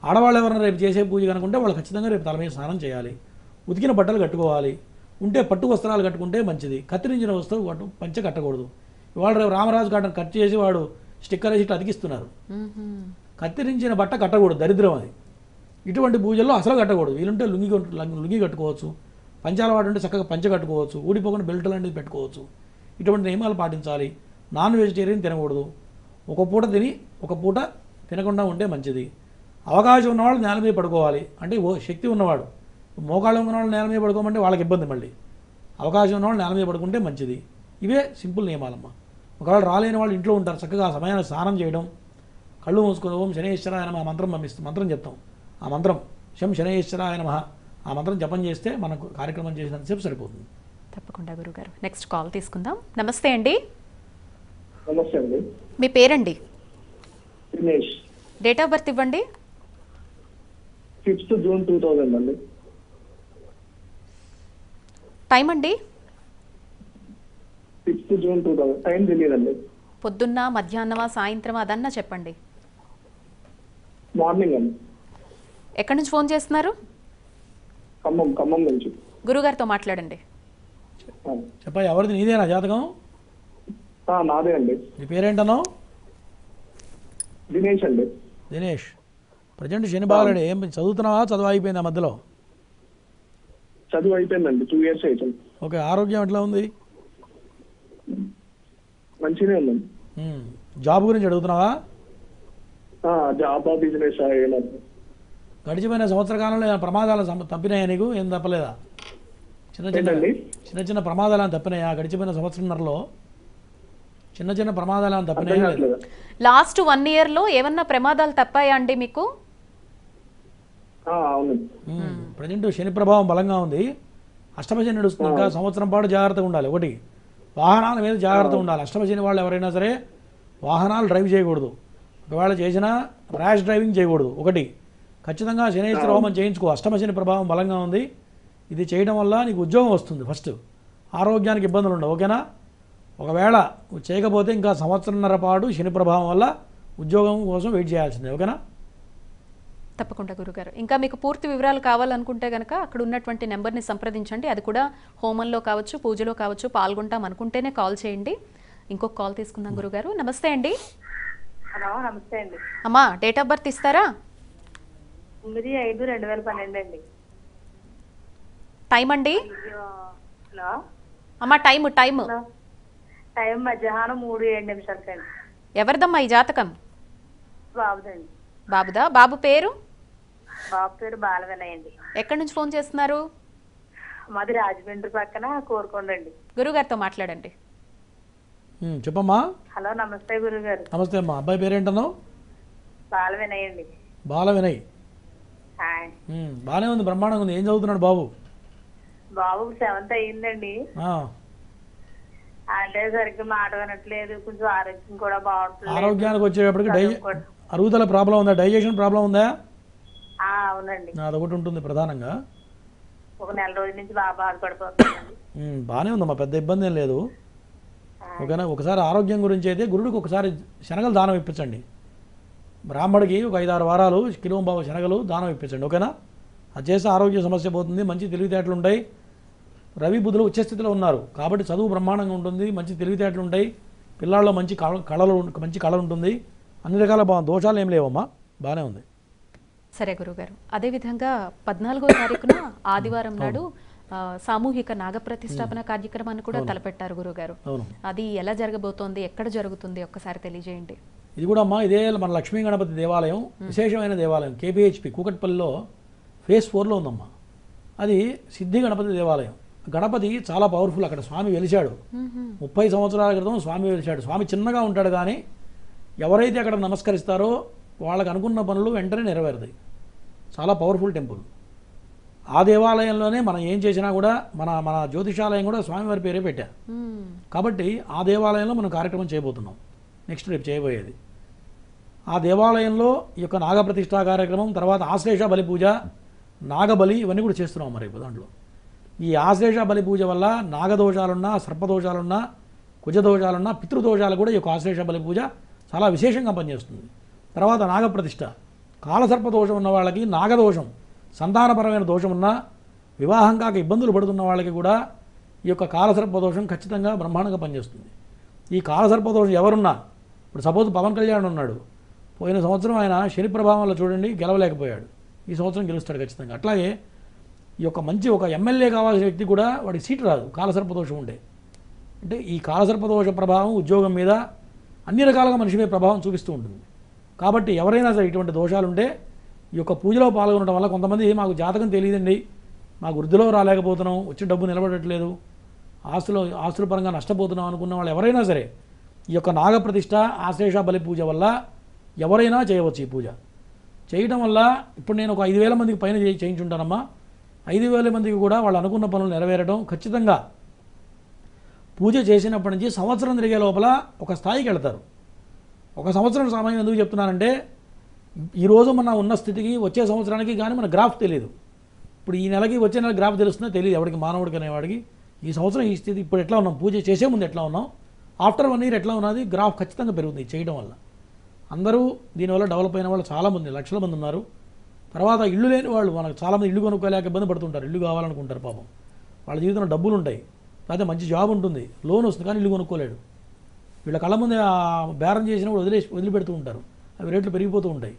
ఆడవాళ్ళు ఎవరైనా రేపు చేసే పూజ కనుకుంటే వాళ్ళు ఖచ్చితంగా రేపు తల మీద స్నానం చేయాలి. ఉతికిన బట్టలు కట్టుకోవాలి. ఉంటే పట్టు వస్త్రాలు కట్టుకుంటే మంచిది. కత్తిరించిన వస్తువు పంచె కట్టకూడదు. ఇవాళ రేపు రామరాజు కాటన్ కట్ చేసి వాడు స్టిక్కర్ వేసి ఇట్లా అతికిస్తున్నారు. కత్తిరించిన బట్ట కట్టకూడదు, దరిద్రం అది. ఇటువంటి పూజల్లో అసలు కట్టకూడదు. వీలుంటే లుంగి కట్టుకోవచ్చు, పంచాల వాడు ఉంటే చక్కగా పంచె కట్టుకోవచ్చు, ఊడిపోకుండా బెల్ట్ లాంటిది పెట్టుకోవచ్చు. ఇటువంటి నియమాలు పాటించాలి. నాన్ వెజిటేరియన్ తినకూడదు. ఒక పూట తిని ఒక పూట తినకుండా ఉంటే మంచిది. అవకాశం ఉన్నవాళ్ళు నేల మీద పడుకోవాలి. అంటే శక్తి ఉన్నవాడు, మోకాళ్ళు ఉన్నవాళ్ళు నేల మీద పడుకోమంటే వాళ్ళకి ఇబ్బంది. మళ్ళీ అవకాశం ఉన్నవాళ్ళు నేల మీద పడుకుంటే మంచిది. ఇవే సింపుల్ నియమాలమ్మ. ఒకవేళ రాలేని వాళ్ళు ఇంట్లో ఉంటారు, చక్కగా ఆ సమయాన్ని స్నానం చేయడం, కళ్ళు మూసుకొని ఓం శనేశ్వరాయ నమః మంత్రం చెప్తాం. ఆ మంత్రం శం శనేశ్వరాయ నమః ఆ మంత్రం జపం చేస్తే మనకు కార్యక్రమం చేసినంతసేపు సరిపోతుంది. తప్పకుండా గురుగారు. నెక్స్ట్ కాల్ తీసుకుందాం. నమస్తే అండి. నమస్తే అండి. మీ పేరండి? దినేష్. డేట్ ఆఫ్ బర్త్ ఇవ్వండి. 5th June 2000 అండి. టైం అండి? 6th June 2000. టైం తెలియదండి. పొద్దున్న, మధ్యాహ్నమా, సాయంత్రమా అదన్నా చెప్పండి. మార్నింగ్ అండి. ఎక్కడి నుంచి ఫోన్ చేస్తున్నారు? ఖమ్మం నుంచి. గురుగారితో మాట్లాడండి. చెప్పా, ఎవరిది? నీదేనా జాతకం? నాదే అండి. నీ పేరేంటన్నావు? దినేష్ అండి. దినేష్. ప్రజెంట్ శని బాగాలేడు. ఏం చదువుతున్నావా? చదువు అయిపోయింది మధ్యలో? చదువు అయిపోయిందండి, 2 years అవుతుంది. ఓకే. ఆరోగ్యం ఎట్లా ఉంది? మంచిగానే ఉందండి. జాబ్ గురించి అడుగుతున్నావా? జాబ్ బిజినెస్ గడిచిపోయిన సంవత్సర కాలంలో ఏమైనా ప్రమాదాలు తప్పినాయా నీకు? ఏం తప్పలేదా? చిన్న ప్రమాదాలు అని తప్పినాయా గడిచిపోయిన సంవత్సరంన్నరలో? చిన్న ప్రమాదాలు అని తప్పినాయా? లాస్ట్ 1 year లో ఏమన్నా ప్రమాదాలు తప్పాయా అండి మీకు? అవును. ప్రజెంట్ శని ప్రభావం బలంగా ఉంది. అష్టమ శని నడుస్తుంది. ఇంకా సంవత్సరం పాటు జాగ్రత్తగా ఉండాలి. ఒకటి, వాహనాల మీద జాగ్రత్తగా ఉండాలి. అష్టమ శని వాళ్ళు ఎవరైనా సరే వాహనాలు డ్రైవ్ చేయకూడదు. ఒకవేళ చేసినా ర్యాష్ డ్రైవింగ్ చేయకూడదు. ఒకటి, ఖచ్చితంగా శనేశ్వర హోమం చేయించుకో. అష్టమ శని ప్రభావం బలంగా ఉంది. ఇది చేయడం వల్ల నీకు ఉద్యోగం వస్తుంది. ఫస్ట్ ఆరోగ్యానికి ఇబ్బందులు ఉండవు. ఓకేనా? ఒకవేళ చేయకపోతే ఇంకా సంవత్సరంన్నర పాటు శని ప్రభావం వల్ల ఉద్యోగం కోసం వెయిట్ చేయాల్సిందే. ఓకేనా? తప్పకుండా గురుగారు. ఇంకా మీకు పూర్తి వివరాలు కావాలనుకుంటే కనుక అక్కడ ఉన్నటువంటి నెంబర్ని సంప్రదించండి. అది కూడా హోమంలో కావచ్చు, పూజలో కావచ్చు, పాల్గొంటాం అనుకుంటేనే కాల్ చేయండి. ఇంకొక కాల్ తీసుకుందాం గురుగారు. నమస్తే అండి. హలో, నమస్తే అండి. అమ్మా, డేట్ ఆఫ్ బర్త్ ఇస్తారా? 9/5/2012 అండి. టైం అండి? హలో అమ్మా, టైం టైం మధ్యాహ్నం 3:07 అండి. ఎవరిదమ్మా ఈ జాతకం? బాబుదండి. బాబుదా? బాబు పేరు? బాబు పేరు బాలవినయ్ అండి. ఎక్కడి నుంచి ఫోన్ చేస్తున్నారు? మాది రాజమండ్రి పక్కన కోరుకొండ అండి. గురుగారితో మాట్లాడండి. చెప్పమ్మా. హలో, నమస్తే గురుగారు. నమస్తే అమ్మా. అబ్బాయి పేరేంటన్నావు? బాలవినయ్ అండి. బాలవినయ్. బాగానే ఉంది, బ్రహ్మాండంగా ఉంది. ఏం చదువుతున్నాడు బాబు? బాబు 7th అయ్యిందండి. అంటే సరిగ్గా మాట వినట్లేదు, కొంచెం ఆరోగ్యం కూడా బాగుంటుంది. ఆరోగ్యానికి వచ్చేటప్పటికి అరుగుదల ప్రాబ్లం ఉందా? డైజెషన్ ప్రాబ్లం ఉందా? అవునండి, అదొకటి ఉంటుంది ప్రధానంగా. ఒక నెల రోజుల నుంచి బాగా బాధపడిపోతుందండి. బాగానే ఉందమ్మా, పెద్ద ఇబ్బంది ఏం లేదు. ఓకేనా? ఒకసారి ఆరోగ్యం గురించి అయితే గురుడికి ఒకసారి శనగలు దానం ఇప్పించండి. బ్రాహ్మడికి ఒక 5-6 వారాలు కిలోంబావు శనగలు దానం ఇప్పించండి. ఓకేనా? అది చేస్తే ఆరోగ్య సమస్య పోతుంది, మంచి తెలివితేటలు ఉంటాయి. రవి బుధులు ఉచ్చస్థితిలో ఉన్నారు కాబట్టి చదువు బ్రహ్మాండంగా ఉంటుంది, మంచి తెలివితేటలు ఉంటాయి, పిల్లల్లో మంచి కళలు ఉంటుంది, అన్ని రకాల దోషాలు ఏం లేవమ్మా, బాగానే ఉంది. సరే గురుగారు, అదేవిధంగా 14వ తారీఖున ఆదివారం నాడు సామూహిక నాగప్రతిష్టాపన కార్యక్రమాన్ని కూడా తలపెట్టారు గురుగారు. అది ఎలా జరగబోతోంది, ఎక్కడ జరుగుతుంది ఒక్కసారి తెలియజేయండి. ఇది కూడా అమ్మా ఇదే మన లక్ష్మీ గణపతి దేవాలయం, విశేషమైన దేవాలయం, KPHP కూకట్పల్లిలో ఫేజ్ 4లో ఉందమ్మా. అది సిద్ధి గణపతి దేవాలయం. గణపతి చాలా పవర్ఫుల్, అక్కడ స్వామి వెలిశాడు. 30 సంవత్సరాల క్రితం స్వామి వెలిశాడు. స్వామి చిన్నగా ఉంటాడు కానీ ఎవరైతే అక్కడ నమస్కరిస్తారో వాళ్ళకు అనుకున్న పనులు వెంటనే నెరవేరుతాయి. చాలా పవర్ఫుల్ టెంపుల్. ఆ దేవాలయంలోనే మనం ఏం చేసినా కూడా మన జ్యోతిషాలయం కూడా స్వామివారి పేరే పెట్టారు. కాబట్టి ఆ దేవాలయంలో మనం కార్యక్రమం చేయబోతున్నాం, నెక్స్ట్ రేపు చేయబోయేది. ఆ దేవాలయంలో ఈ యొక్క నాగప్రతిష్ఠా కార్యక్రమం, తర్వాత ఆశ్లేష బలి పూజ, నాగబలి, ఇవన్నీ కూడా చేస్తున్నాం మరి ఇప్పుడు దాంట్లో. ఈ ఆశ్లేష బలి పూజ వల్ల నాగదోషాలున్నా, సర్పదోషాలున్నా, కుజదోషాలున్నా, పితృదోషాలు కూడా ఈ యొక్క ఆశ్లేష బలి పూజ చాలా విశేషంగా పనిచేస్తుంది. తర్వాత నాగప్రతిష్ఠ, కాలసర్ప దోషం ఉన్న వాళ్ళకి, నాగదోషం సంతానపరమైన దోషం ఉన్నా, వివాహం కాక ఇబ్బందులు పడుతున్న వాళ్ళకి కూడా ఈ యొక్క కాలసర్ప దోషం ఖచ్చితంగా బ్రహ్మాండంగా పనిచేస్తుంది. ఈ కాలసర్ప దోషం ఎవరున్నా, ఇప్పుడు సపోజ్ పవన్ కళ్యాణ్ ఉన్నాడు, పోయిన సంవత్సరం ఆయన శని ప్రభావంలో చూడండి గెలవలేకపోయాడు, ఈ సంవత్సరం గెలుస్తాడు ఖచ్చితంగా. అట్లాగే ఈ యొక్క మంచి ఒక ఎమ్మెల్యే కావాల్సిన వ్యక్తి కూడా వాడికి సీటు రాదు కాలసర్పదోషం ఉండే. అంటే ఈ కాలసర్పదోష ప్రభావం ఉద్యోగం మీద అన్ని రకాలుగా మనిషి మీద ప్రభావం చూపిస్తూ ఉంటుంది. కాబట్టి ఎవరైనా సరే ఇటువంటి దోషాలు ఉంటే ఈ యొక్క పూజలో పాల్గొనడం వల్ల, కొంతమంది మాకు జాతకం తెలియదండి, మాకు వృద్ధిలో రాలేకపోతున్నాం, వచ్చి డబ్బు నిలబడట్లేదు, ఆస్తుల పరంగా నష్టపోతున్నాం అనుకున్న వాళ్ళు ఎవరైనా సరే ఈ యొక్క నాగప్రతిష్ఠ, ఆశ్లేష బలి పూజ వల్ల ఎవరైనా చేయవచ్చు. ఈ పూజ చేయడం వల్ల ఇప్పుడు నేను ఒక 5,000 మందికి పైన చేయించుంటానమ్మా. 5,000 మందికి కూడా వాళ్ళు అనుకున్న పనులు నెరవేరడం ఖచ్చితంగా. పూజ చేసినప్పటి నుంచి సంవత్సరం తిరిగే లోపల ఒక స్థాయికి వెళ్తారు. ఒక సంవత్సరం సమయం ఎందుకు చెప్తున్నానంటే, ఈరోజు మన ఉన్న స్థితికి వచ్చే సంవత్సరానికి కానీ మన గ్రాఫ్ తెలియదు. ఇప్పుడు ఈ నెలకి వచ్చే నెల గ్రాఫ్ తెలుస్తుందో తెలియదు ఎవరికి, మానవుడికి అనేవాడికి. ఈ సంవత్సరం ఈ స్థితి ఇప్పుడు ఎట్లా ఉన్నాం, పూజ చేసే ముందు ఎట్లా ఉన్నాం, ఆఫ్టర్ 1 year ఎట్లా ఉన్నది, గ్రాఫ్ ఖచ్చితంగా పెరుగుతుంది చేయడం వల్ల. అందరూ దీనివల్ల డెవలప్ అయిన వాళ్ళు చాలామంది, లక్షల మంది ఉన్నారు. తర్వాత ఇల్లు లేని వాళ్ళు, మనకు చాలామంది ఇల్లు కొనుక్కోలేక ఇబ్బంది పడుతుంటారు, ఇల్లు కావాలనుకుంటారు పాపం. వాళ్ళ జీవితంలో డబ్బులు ఉంటాయి, లేకపోతే మంచి జాబ్ ఉంటుంది, లోన్ వస్తుంది, కానీ ఇల్లు కొనుక్కోలేడు. వీళ్ళ కళ్ళ ముందే బేరం చేసినప్పుడు వదిలిపెడుతూ ఉంటారు, అవి రేట్లు పెరిగిపోతూ ఉంటాయి.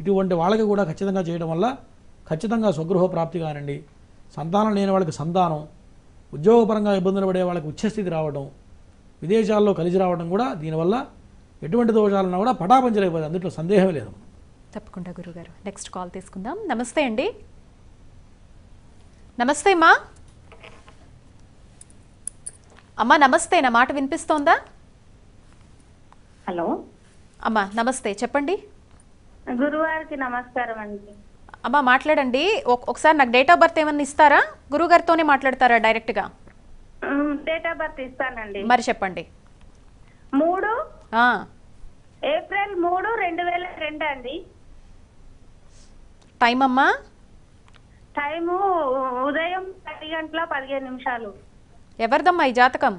ఇటువంటి వాళ్ళకి కూడా ఖచ్చితంగా చేయడం వల్ల ఖచ్చితంగా స్వగృహ ప్రాప్తి కానివ్వండి, సంతానం లేని వాళ్ళకి సంతానం, ఉద్యోగపరంగా ఇబ్బందులు పడే వాళ్ళకి ఉచ్చస్థితి రావడం, విదేశాల్లో కలిసి రావడం కూడా దీనివల్ల ఎటువంటి దోషాలున్నా కూడా పటాపంచలేకపోతుంది, అందులో సందేహం లేదు. తప్పకుండా గురుగారు. నెక్స్ట్ కాల్ తీసుకుందాం. నమస్తే అండి. నమస్తే అమ్మా. అమ్మా నమస్తే, నా మాట వినిపిస్తోందా? హలో అమ్మా నమస్తే, చెప్పండి. గురువారికి నమస్కారం అండి. అమ్మా మాట్లాడండి. ఒకసారి నాకు డేట్ ఆఫ్ బర్త్ ఏమన్నా ఇస్తారా? గురుగారితోనే మాట్లాడతారా డైరెక్ట్గా? డేట్ ఆఫ్ బర్త్ ఇస్తానండి. మరి చెప్పండి. 3 ఆ, ఏప్రిల్ 3, 2002 అండి. టైం అమ్మా? టైము ఉదయం 10:15. ఎవరిదమ్మా ఈ జాతకం?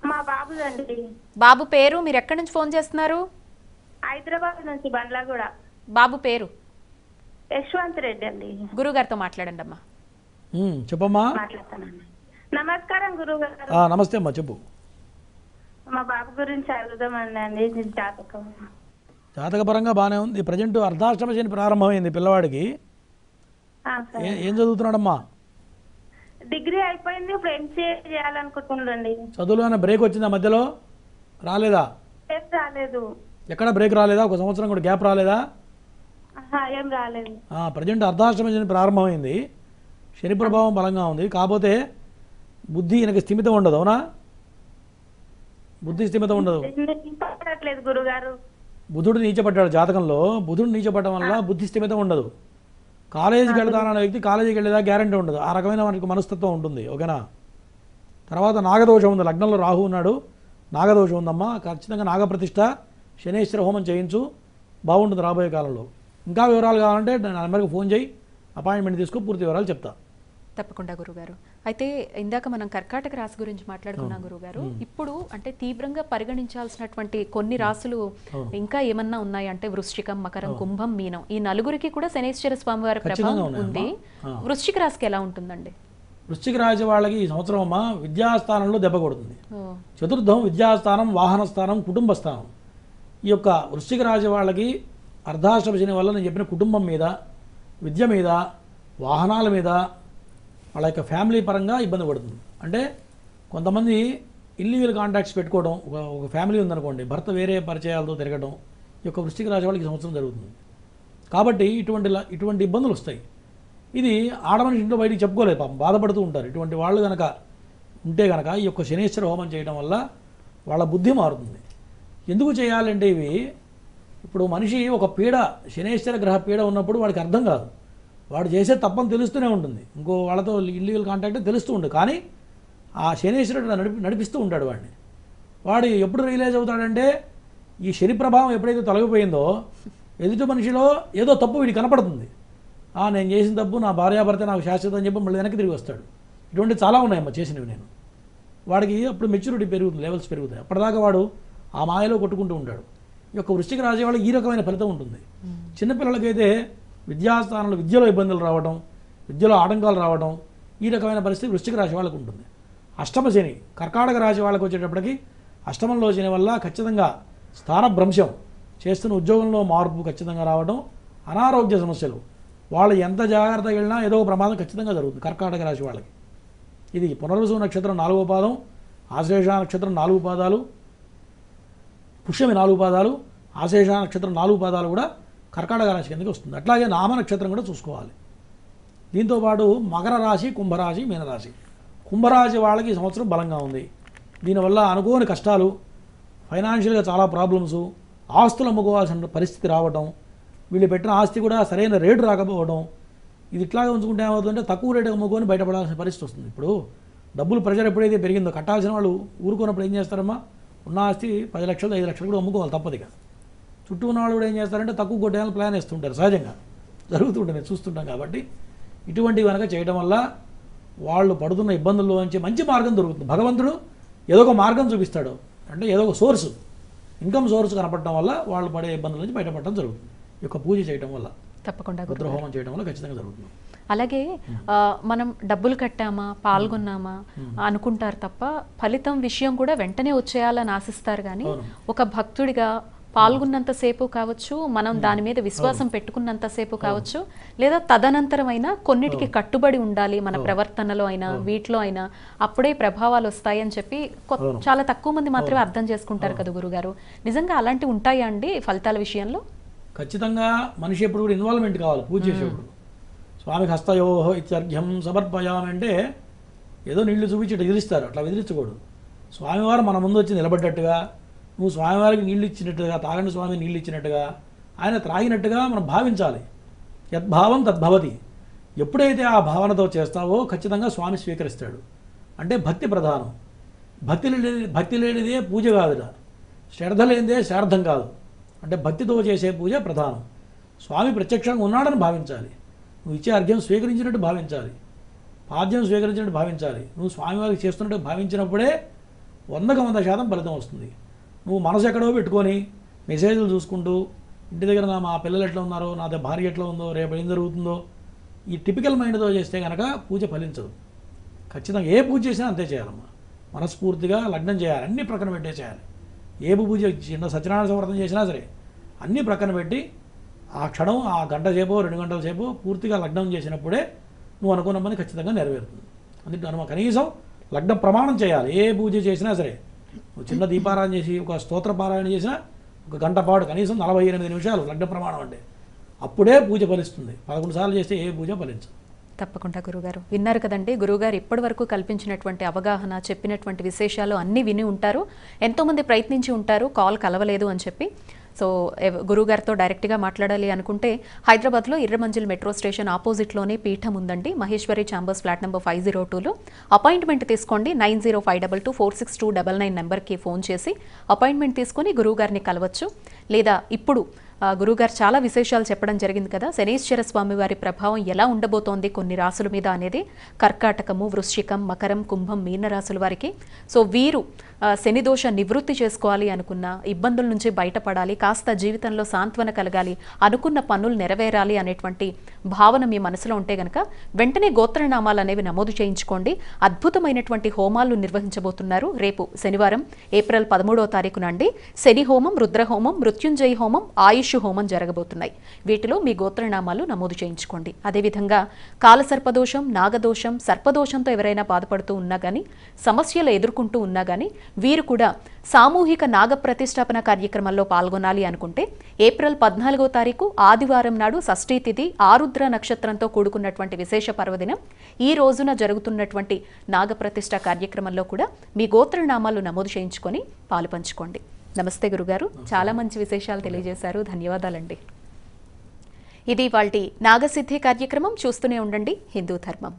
మా బాబుదండి. బాబు పేరు? మీరు ఎక్కడి నుంచి ఫోన్ చేస్తున్నారు? హైదరాబాద్ నుంచి, బండ్లగూడ. బాబు పేరు? యశ్వంత్ రెడ్డి అండి. గురుగారితో మాట్లాడండి అమ్మా. చెప్పమ్మా. మాట్లాడతానండి. నమస్కారం గురుగారు. నమస్తే అమ్మా, చెప్పు. మా బాబు గురించి అడుగుదామండి. జాతకం జాతకపరంగా బాగానే ఉంది. ప్రజెంట్ అర్ధాష్టమ శని ప్రారంభమైంది పిల్లవాడికి. ఏం చదువుతున్నాడమ్మా? డిగ్రీ అయిపోయింది, ఇప్పుడు MCA చేయాలనుకుంటుండండి. చదువులో ఏమైనా బ్రేక్ వచ్చిందా మధ్యలో? రాలేదా? రాలేదు. ఎక్కడ బ్రేక్ రాలేదా? ఒక సంవత్సరం కూడా గ్యాప్ రాలేదా? ఏం రాలేదు. ప్రజెంట్ అర్ధాష్టమ శని ప్రారంభమైంది, శని ప్రభావం బలంగా ఉంది. కాకపోతే బుద్ధి ఈయనకి స్థిమితం ఉండదు, అవునా? బుద్ధి స్థిమితం ఉండదు. గురుగారు బుధుడు నీచపడ్డాడు జాతకంలో. బుధుడు నీచపడడం వల్ల బుద్ధి స్థిమితం ఉండదు. కాలేజీకి వెళ్తానన్న వ్యక్తి కాలేజీకి వెళ్ళేదా గ్యారంటీ ఉండదు, ఆ రకమైన మనకి మనస్తత్వం ఉంటుంది, ఓకేనా? తర్వాత నాగదోషం ఉంది, లగ్నంలో రాహు ఉన్నాడు, నాగదోషం ఉందమ్మా. ఖచ్చితంగా నాగప్రతిష్ఠ, శనేశ్వర హోమం చేయించు, బాగుంటుంది రాబోయే కాలంలో. ఇంకా వివరాలు కావాలంటే నా నెంబర్కి ఫోన్ చేయి, అపాయింట్మెంట్ తీసుకో, పూర్తి వివరాలు చెప్తా. తప్పకుండా గురుగారు. అయితే ఇందాక మనం కర్కాటక రాశి గురించి మాట్లాడుకున్నాం గురుగారు. ఇప్పుడు అంటే తీవ్రంగా పరిగణించాల్సినటువంటి కొన్ని రాశులు ఇంకా ఏమన్నా ఉన్నాయి అంటే వృశ్చికం, మకరం, కుంభం, మీనం, ఈ నలుగురికి కూడా శనేశ్వర స్వామి వారి ప్రభావం ఉంది. వృశ్చిక రాశికి ఎలా ఉంటుందండి? వృశ్చిక రాశి వాళ్ళకి ఈ సంవత్సరం అమ్మ విద్యాస్థానంలో దెబ్బ కొడుతుంది. ఓ, చతుర్థం విద్యాస్థానం, వాహన స్థానం, కుటుంబ స్థానం. ఈ యొక్క వృశ్చిక రాశి వాళ్ళకి అర్ధాష్టమ శని వల్ల నేను చెప్పిన కుటుంబం మీద, విద్య మీద, వాహనాల మీద, వాళ్ళ యొక్క ఫ్యామిలీ పరంగా ఇబ్బంది పడుతుంది. అంటే కొంతమంది ఇల్లీగల్ కాంటాక్ట్స్ పెట్టుకోవడం, ఒక ఫ్యామిలీ ఉందనుకోండి, భర్త వేరే పరిచయాలతో తిరగడం, ఈ యొక్క వృశ్చిక రాశి వాళ్ళకి ఈ సంవత్సరం జరుగుతుంది. కాబట్టి ఇటువంటి ఇబ్బందులు వస్తాయి. ఇది ఆడమనిషి ఇంట్లో బయటికి చెప్పుకోలేదు, పాపం బాధపడుతూ ఉంటారు. ఇటువంటి వాళ్ళు కనుక ఉంటే కనుక ఈ యొక్క శనేశ్వర హోమం చేయడం వల్ల వాళ్ళ బుద్ధి మారుతుంది. ఎందుకు చేయాలంటే ఇవి ఇప్పుడు మనిషి ఒక పీడ, శనేశ్వర గ్రహ పీడ ఉన్నప్పుడు వాడికి అర్థం కాదు, వాడు చేసే తప్పని తెలుస్తూనే ఉంటుంది, ఇంకో వాళ్ళతో ఇల్లీగల్ కాంటాక్ట్ తెలుస్తూ ఉంటుంది. కానీ ఆ శనేశ్వరుడు నడిపిస్తూ ఉంటాడు వాడిని. వాడు ఎప్పుడు రియలైజ్ అవుతాడంటే ఈ శని ప్రభావం ఎప్పుడైతే తొలగిపోయిందో ఎదుటి మనిషిలో ఏదో తప్పు వీడికి కనపడుతుంది. నేను చేసిన తప్పు, నా భార్యాభర్త నాకు శాశ్వతం అని చెప్పి మళ్ళీ వెనక్కి తిరిగి వస్తాడు. ఇటువంటి చాలా ఉన్నాయమ్మా చేసినవి నేను. వాడికి అప్పుడు మెచ్యూరిటీ పెరుగుతుంది, లెవెల్స్ పెరుగుతాయి. అప్పటిదాకా వాడు ఆ మాయలో కొట్టుకుంటూ ఉంటాడు. ఈ యొక్క వృశ్చిక రాశి వాళ్ళకి ఈ రకమైన ఫలితం ఉంటుంది. చిన్నపిల్లలకైతే విద్యాస్థానంలో విద్యలో ఇబ్బందులు రావడం, విద్యలో ఆటంకాలు రావడం, ఈ రకమైన పరిస్థితి వృశ్చిక రాశి వాళ్ళకు ఉంటుంది. అష్టమ శని కర్కాటక రాశి వాళ్ళకి వచ్చేటప్పటికి అష్టమంలో శని వల్ల ఖచ్చితంగా స్థానభ్రంశం, చేస్తున్న ఉద్యోగంలో మార్పు ఖచ్చితంగా రావడం, అనారోగ్య సమస్యలు, వాళ్ళు ఎంత జాగ్రత్తగా వెళ్ళినా ఏదో ఒక ప్రమాదం ఖచ్చితంగా జరుగుతుంది కర్కాటక రాశి వాళ్ళకి. ఇది పునర్వసు నక్షత్రం 4వ పాదం, ఆశ్లేష నక్షత్రం 4 పాదాలు, పుష్యమి 4 పాదాలు, ఆశ్లేష నక్షత్రం 4 పాదాలు కూడా కర్కాటక రాశి కిందకి వస్తుంది. అట్లాగే నామ నక్షత్రం కూడా చూసుకోవాలి. దీంతోపాటు మకర రాశి, కుంభరాశి, మీనరాశి. కుంభరాశి వాళ్ళకి ఈ సంవత్సరం బలంగా ఉంది. దీనివల్ల అనుకోని కష్టాలు, ఫైనాన్షియల్గా చాలా ప్రాబ్లమ్స్, ఆస్తులు అమ్ముకోవాల్సిన పరిస్థితి రావడం, వీళ్ళు పెట్టిన ఆస్తి కూడా సరైన రేటు రాకపోవడం, ఇది ఇట్లాగే ఉంచుకుంటే ఏమవుతుందంటే తక్కువ రేటు అమ్ముకొని బయటపడాల్సిన పరిస్థితి వస్తుంది. ఇప్పుడు డబ్బులు ప్రెషర్ ఎప్పుడైతే పెరిగిందో కట్టాల్సిన వాళ్ళు ఊరుకున్నప్పుడు ఏం చేస్తారమ్మా, ఉన్న ఆస్తి 10 లక్షలు 5 లక్షలు కూడా అమ్ముకోవాలి తప్పదుగా. చుట్టూ ఉన్న వాళ్ళు కూడా ఏం చేస్తారంటే తక్కువ కొట్టేయాలని ప్లాన్ వేస్తుంటారు, సహజంగా జరుగుతుంటే నేను చూస్తుంటాం. కాబట్టి ఇటువంటివి కనుక చేయడం వల్ల వాళ్ళు పడుతున్న ఇబ్బందుల్లో నుంచి మంచి మార్గం దొరుకుతుంది. భగవంతుడు ఏదో ఒక మార్గం చూపిస్తాడు, అంటే ఏదో ఒక సోర్సు, ఇన్కమ్ సోర్స్ కనపడటం వల్ల వాళ్ళు పడే ఇబ్బందుల నుంచి బయటపడటం జరుగుతుంది. ఈ యొక్క పూజ చేయడం వల్ల, తప్పకుండా రుద్రహోమం చేయడం వల్ల ఖచ్చితంగా జరుగుతుంది. అలాగే మనం డబ్బులు కట్టామా, పాల్గొన్నామా అనుకుంటారు తప్ప ఫలితం విషయం కూడా వెంటనే వచ్చేయాలని ఆశిస్తారు. కానీ ఒక భక్తుడిగా పాల్గొన్నంతసేపు కావచ్చు, మనం దాని మీద విశ్వాసం పెట్టుకున్నంతసేపు కావచ్చు, లేదా తదనంతరం అయినా కొన్నిటికి కట్టుబడి ఉండాలి మన ప్రవర్తనలో అయినా వీటిలో అయినా, అప్పుడే ప్రభావాలు వస్తాయని చెప్పి చాలా తక్కువ మంది మాత్రమే అర్థం చేసుకుంటారు కదా గురుగారు. నిజంగా అలాంటివి ఉంటాయా అండి ఫలితాల విషయంలో? ఖచ్చితంగా మనిషి ఎప్పుడు కూడా ఇన్వాల్వ్మెంట్ కావాలి పూజ చేసేప్పుడు. స్వామికి హస్తయోహో ఇత్యర్ఘ్యం సమర్పయామి అంటే ఏదో నీళ్లు చూపించి ఎదిరిస్తారు, అట్లా ఎదిరించకూడదు. స్వామివారు మన ముందు వచ్చి నిలబడ్డట్టుగా, నువ్వు స్వామివారికి నీళ్లు ఇచ్చినట్టుగా, తాగండి స్వామి నీళ్ళు ఇచ్చినట్టుగా, ఆయన త్రాగినట్టుగా మనం భావించాలి. యద్భావం తద్భవతి. ఎప్పుడైతే ఆ భావనతో చేస్తావో ఖచ్చితంగా స్వామి స్వీకరిస్తాడు. అంటే భక్తి ప్రధానం. భక్తి లేనిదే పూజ కాదుట, శ్రద్ధ లేనిదే శ్రార్థం కాదు. అంటే భక్తితో చేసే పూజ ప్రధానం. స్వామి ప్రత్యక్షంగా ఉన్నాడని భావించాలి, నువ్వు ఇచ్చే అర్ఘ్యం స్వీకరించినట్టు భావించాలి, పాద్యం స్వీకరించినట్టు భావించాలి. నువ్వు స్వామివారికి చేస్తున్నట్టు భావించినప్పుడే 100కి 100% ఫలితం వస్తుంది. నువ్వు మనసు ఎక్కడో పెట్టుకొని మెసేజ్లు చూసుకుంటూ ఇంటి దగ్గర మా పిల్లలు ఎట్లా ఉన్నారో, నా భార్య ఎట్లా ఉందో, రేపు ఏం జరుగుతుందో, ఈ టిపికల్ మైండ్తో చేస్తే కనుక పూజ ఫలించదు. ఖచ్చితంగా ఏ పూజ చేసినా అంతే చేయాలమ్మా. మనస్ఫూర్తిగా లగ్నం చేయాలి, అన్నీ ప్రక్కన పెట్టే చేయాలి. ఏ పూజ చిన్న సత్యనారాయణ వ్రతం చేసినా సరే అన్నీ ప్రక్కన పెట్టి ఆ క్షణం, ఆ గంట సేపో 2 గంటల సేపో పూర్తిగా లగ్నం చేసినప్పుడే నువ్వు అనుకున్న పని ఖచ్చితంగా నెరవేరుతుంది. అందుకే మనం కనీసం లగ్న ప్రమాణం చేయాలి. ఏ పూజ చేసినా సరే, నువ్వు చిన్న దీపారాయణ చేసి ఒక స్తోత్ర పారాయణ చేసినా 1 గంట పాటు కనీసం 48 నిమిషాలు లగ్న ప్రమాణం అంటే అప్పుడే పూజ ఫలిస్తుంది. 11 సార్లు చేస్తే ఏ పూజ ఫలించదు. తప్పకుండా గురుగారు. విన్నారు కదండి, గురుగారు ఇప్పటి వరకు కల్పించినటువంటి అవగాహన, చెప్పినటువంటి విశేషాలు అన్నీ విని ఉంటారు, ఎంతోమంది ప్రయత్నించి ఉంటారు, కాల్ కలవలేదు అని చెప్పి. సో గురుగారితో డైరెక్ట్గా మాట్లాడాలి అనుకుంటే హైదరాబాద్లో ఇర్రమంజిల్ మెట్రో స్టేషన్ ఆపోజిట్లోనే పీఠం ఉందండి, మహేశ్వరి ఛాంబర్స్ ఫ్లాట్ నెంబర్ 502లో. అపాయింట్మెంట్ తీసుకోండి. 9052262999 నెంబర్కి ఫోన్ చేసి అపాయింట్మెంట్ తీసుకొని గురువుగారిని కలవచ్చు. లేదా ఇప్పుడు గురుగారు చాలా విశేషాలు చెప్పడం జరిగింది కదా. శనీశ్వర స్వామి వారి ప్రభావం ఎలా ఉండబోతోంది కొన్ని రాసుల మీద అనేది, కర్కాటకము, వృశ్చికం, మకరం, కుంభం, మీన రాసుల వారికి. సో వీరు శని దోష నివృత్తి చేసుకోవాలి అనుకున్న, ఇబ్బందుల నుంచి బయటపడాలి, కాస్త జీవితంలో సాంత్వన కలగాలి, అనుకున్న పనులు నెరవేరాలి అనేటువంటి భావన మీ మనసులో ఉంటే గనక వెంటనే గోత్రనామాలు అనేవి నమోదు చేయించుకోండి. అద్భుతమైనటువంటి హోమాలు నిర్వహించబోతున్నారు రేపు శనివారం ఏప్రిల్ 13వ తారీఖున అండి. శని హోమం, రుద్రహోమం, మృత్యుంజయ హోమం, ఆయుష్ హోమం జరగబోతున్నాయి. వీటిలో మీ గోత్రనామాలు నమోదు చేయించుకోండి. అదేవిధంగా కాలసర్పదోషం, నాగదోషం, సర్పదోషంతో ఎవరైనా బాధపడుతూ ఉన్నా కానీ, సమస్యలు ఎదుర్కొంటూ ఉన్నా కానీ వీరు కూడా సామూహిక నాగ ప్రతిష్టాపన కార్యక్రమంలో పాల్గొనాలి అనుకుంటే ఏప్రిల్ 14వ తారీఖు ఆదివారం నాడు షష్ఠీ తిథి, ఆరుద్ర నక్షత్రంతో కూడుకున్నటువంటి విశేష పర్వదినం. ఈ రోజున జరుగుతున్నటువంటి నాగప్రతిష్ఠ కార్యక్రమంలో కూడా మీ గోత్రనామాలు నమోదు చేయించుకొని పాలు పంచుకోండి. నమస్తే గురుగారు, చాలా మంచి విశేషాలు తెలియజేశారు. ధన్యవాదాలండి. ఇది ఇవాల్టి నాగసిద్ధి కార్యక్రమం. చూస్తూనే ఉండండి హిందూ ధర్మం.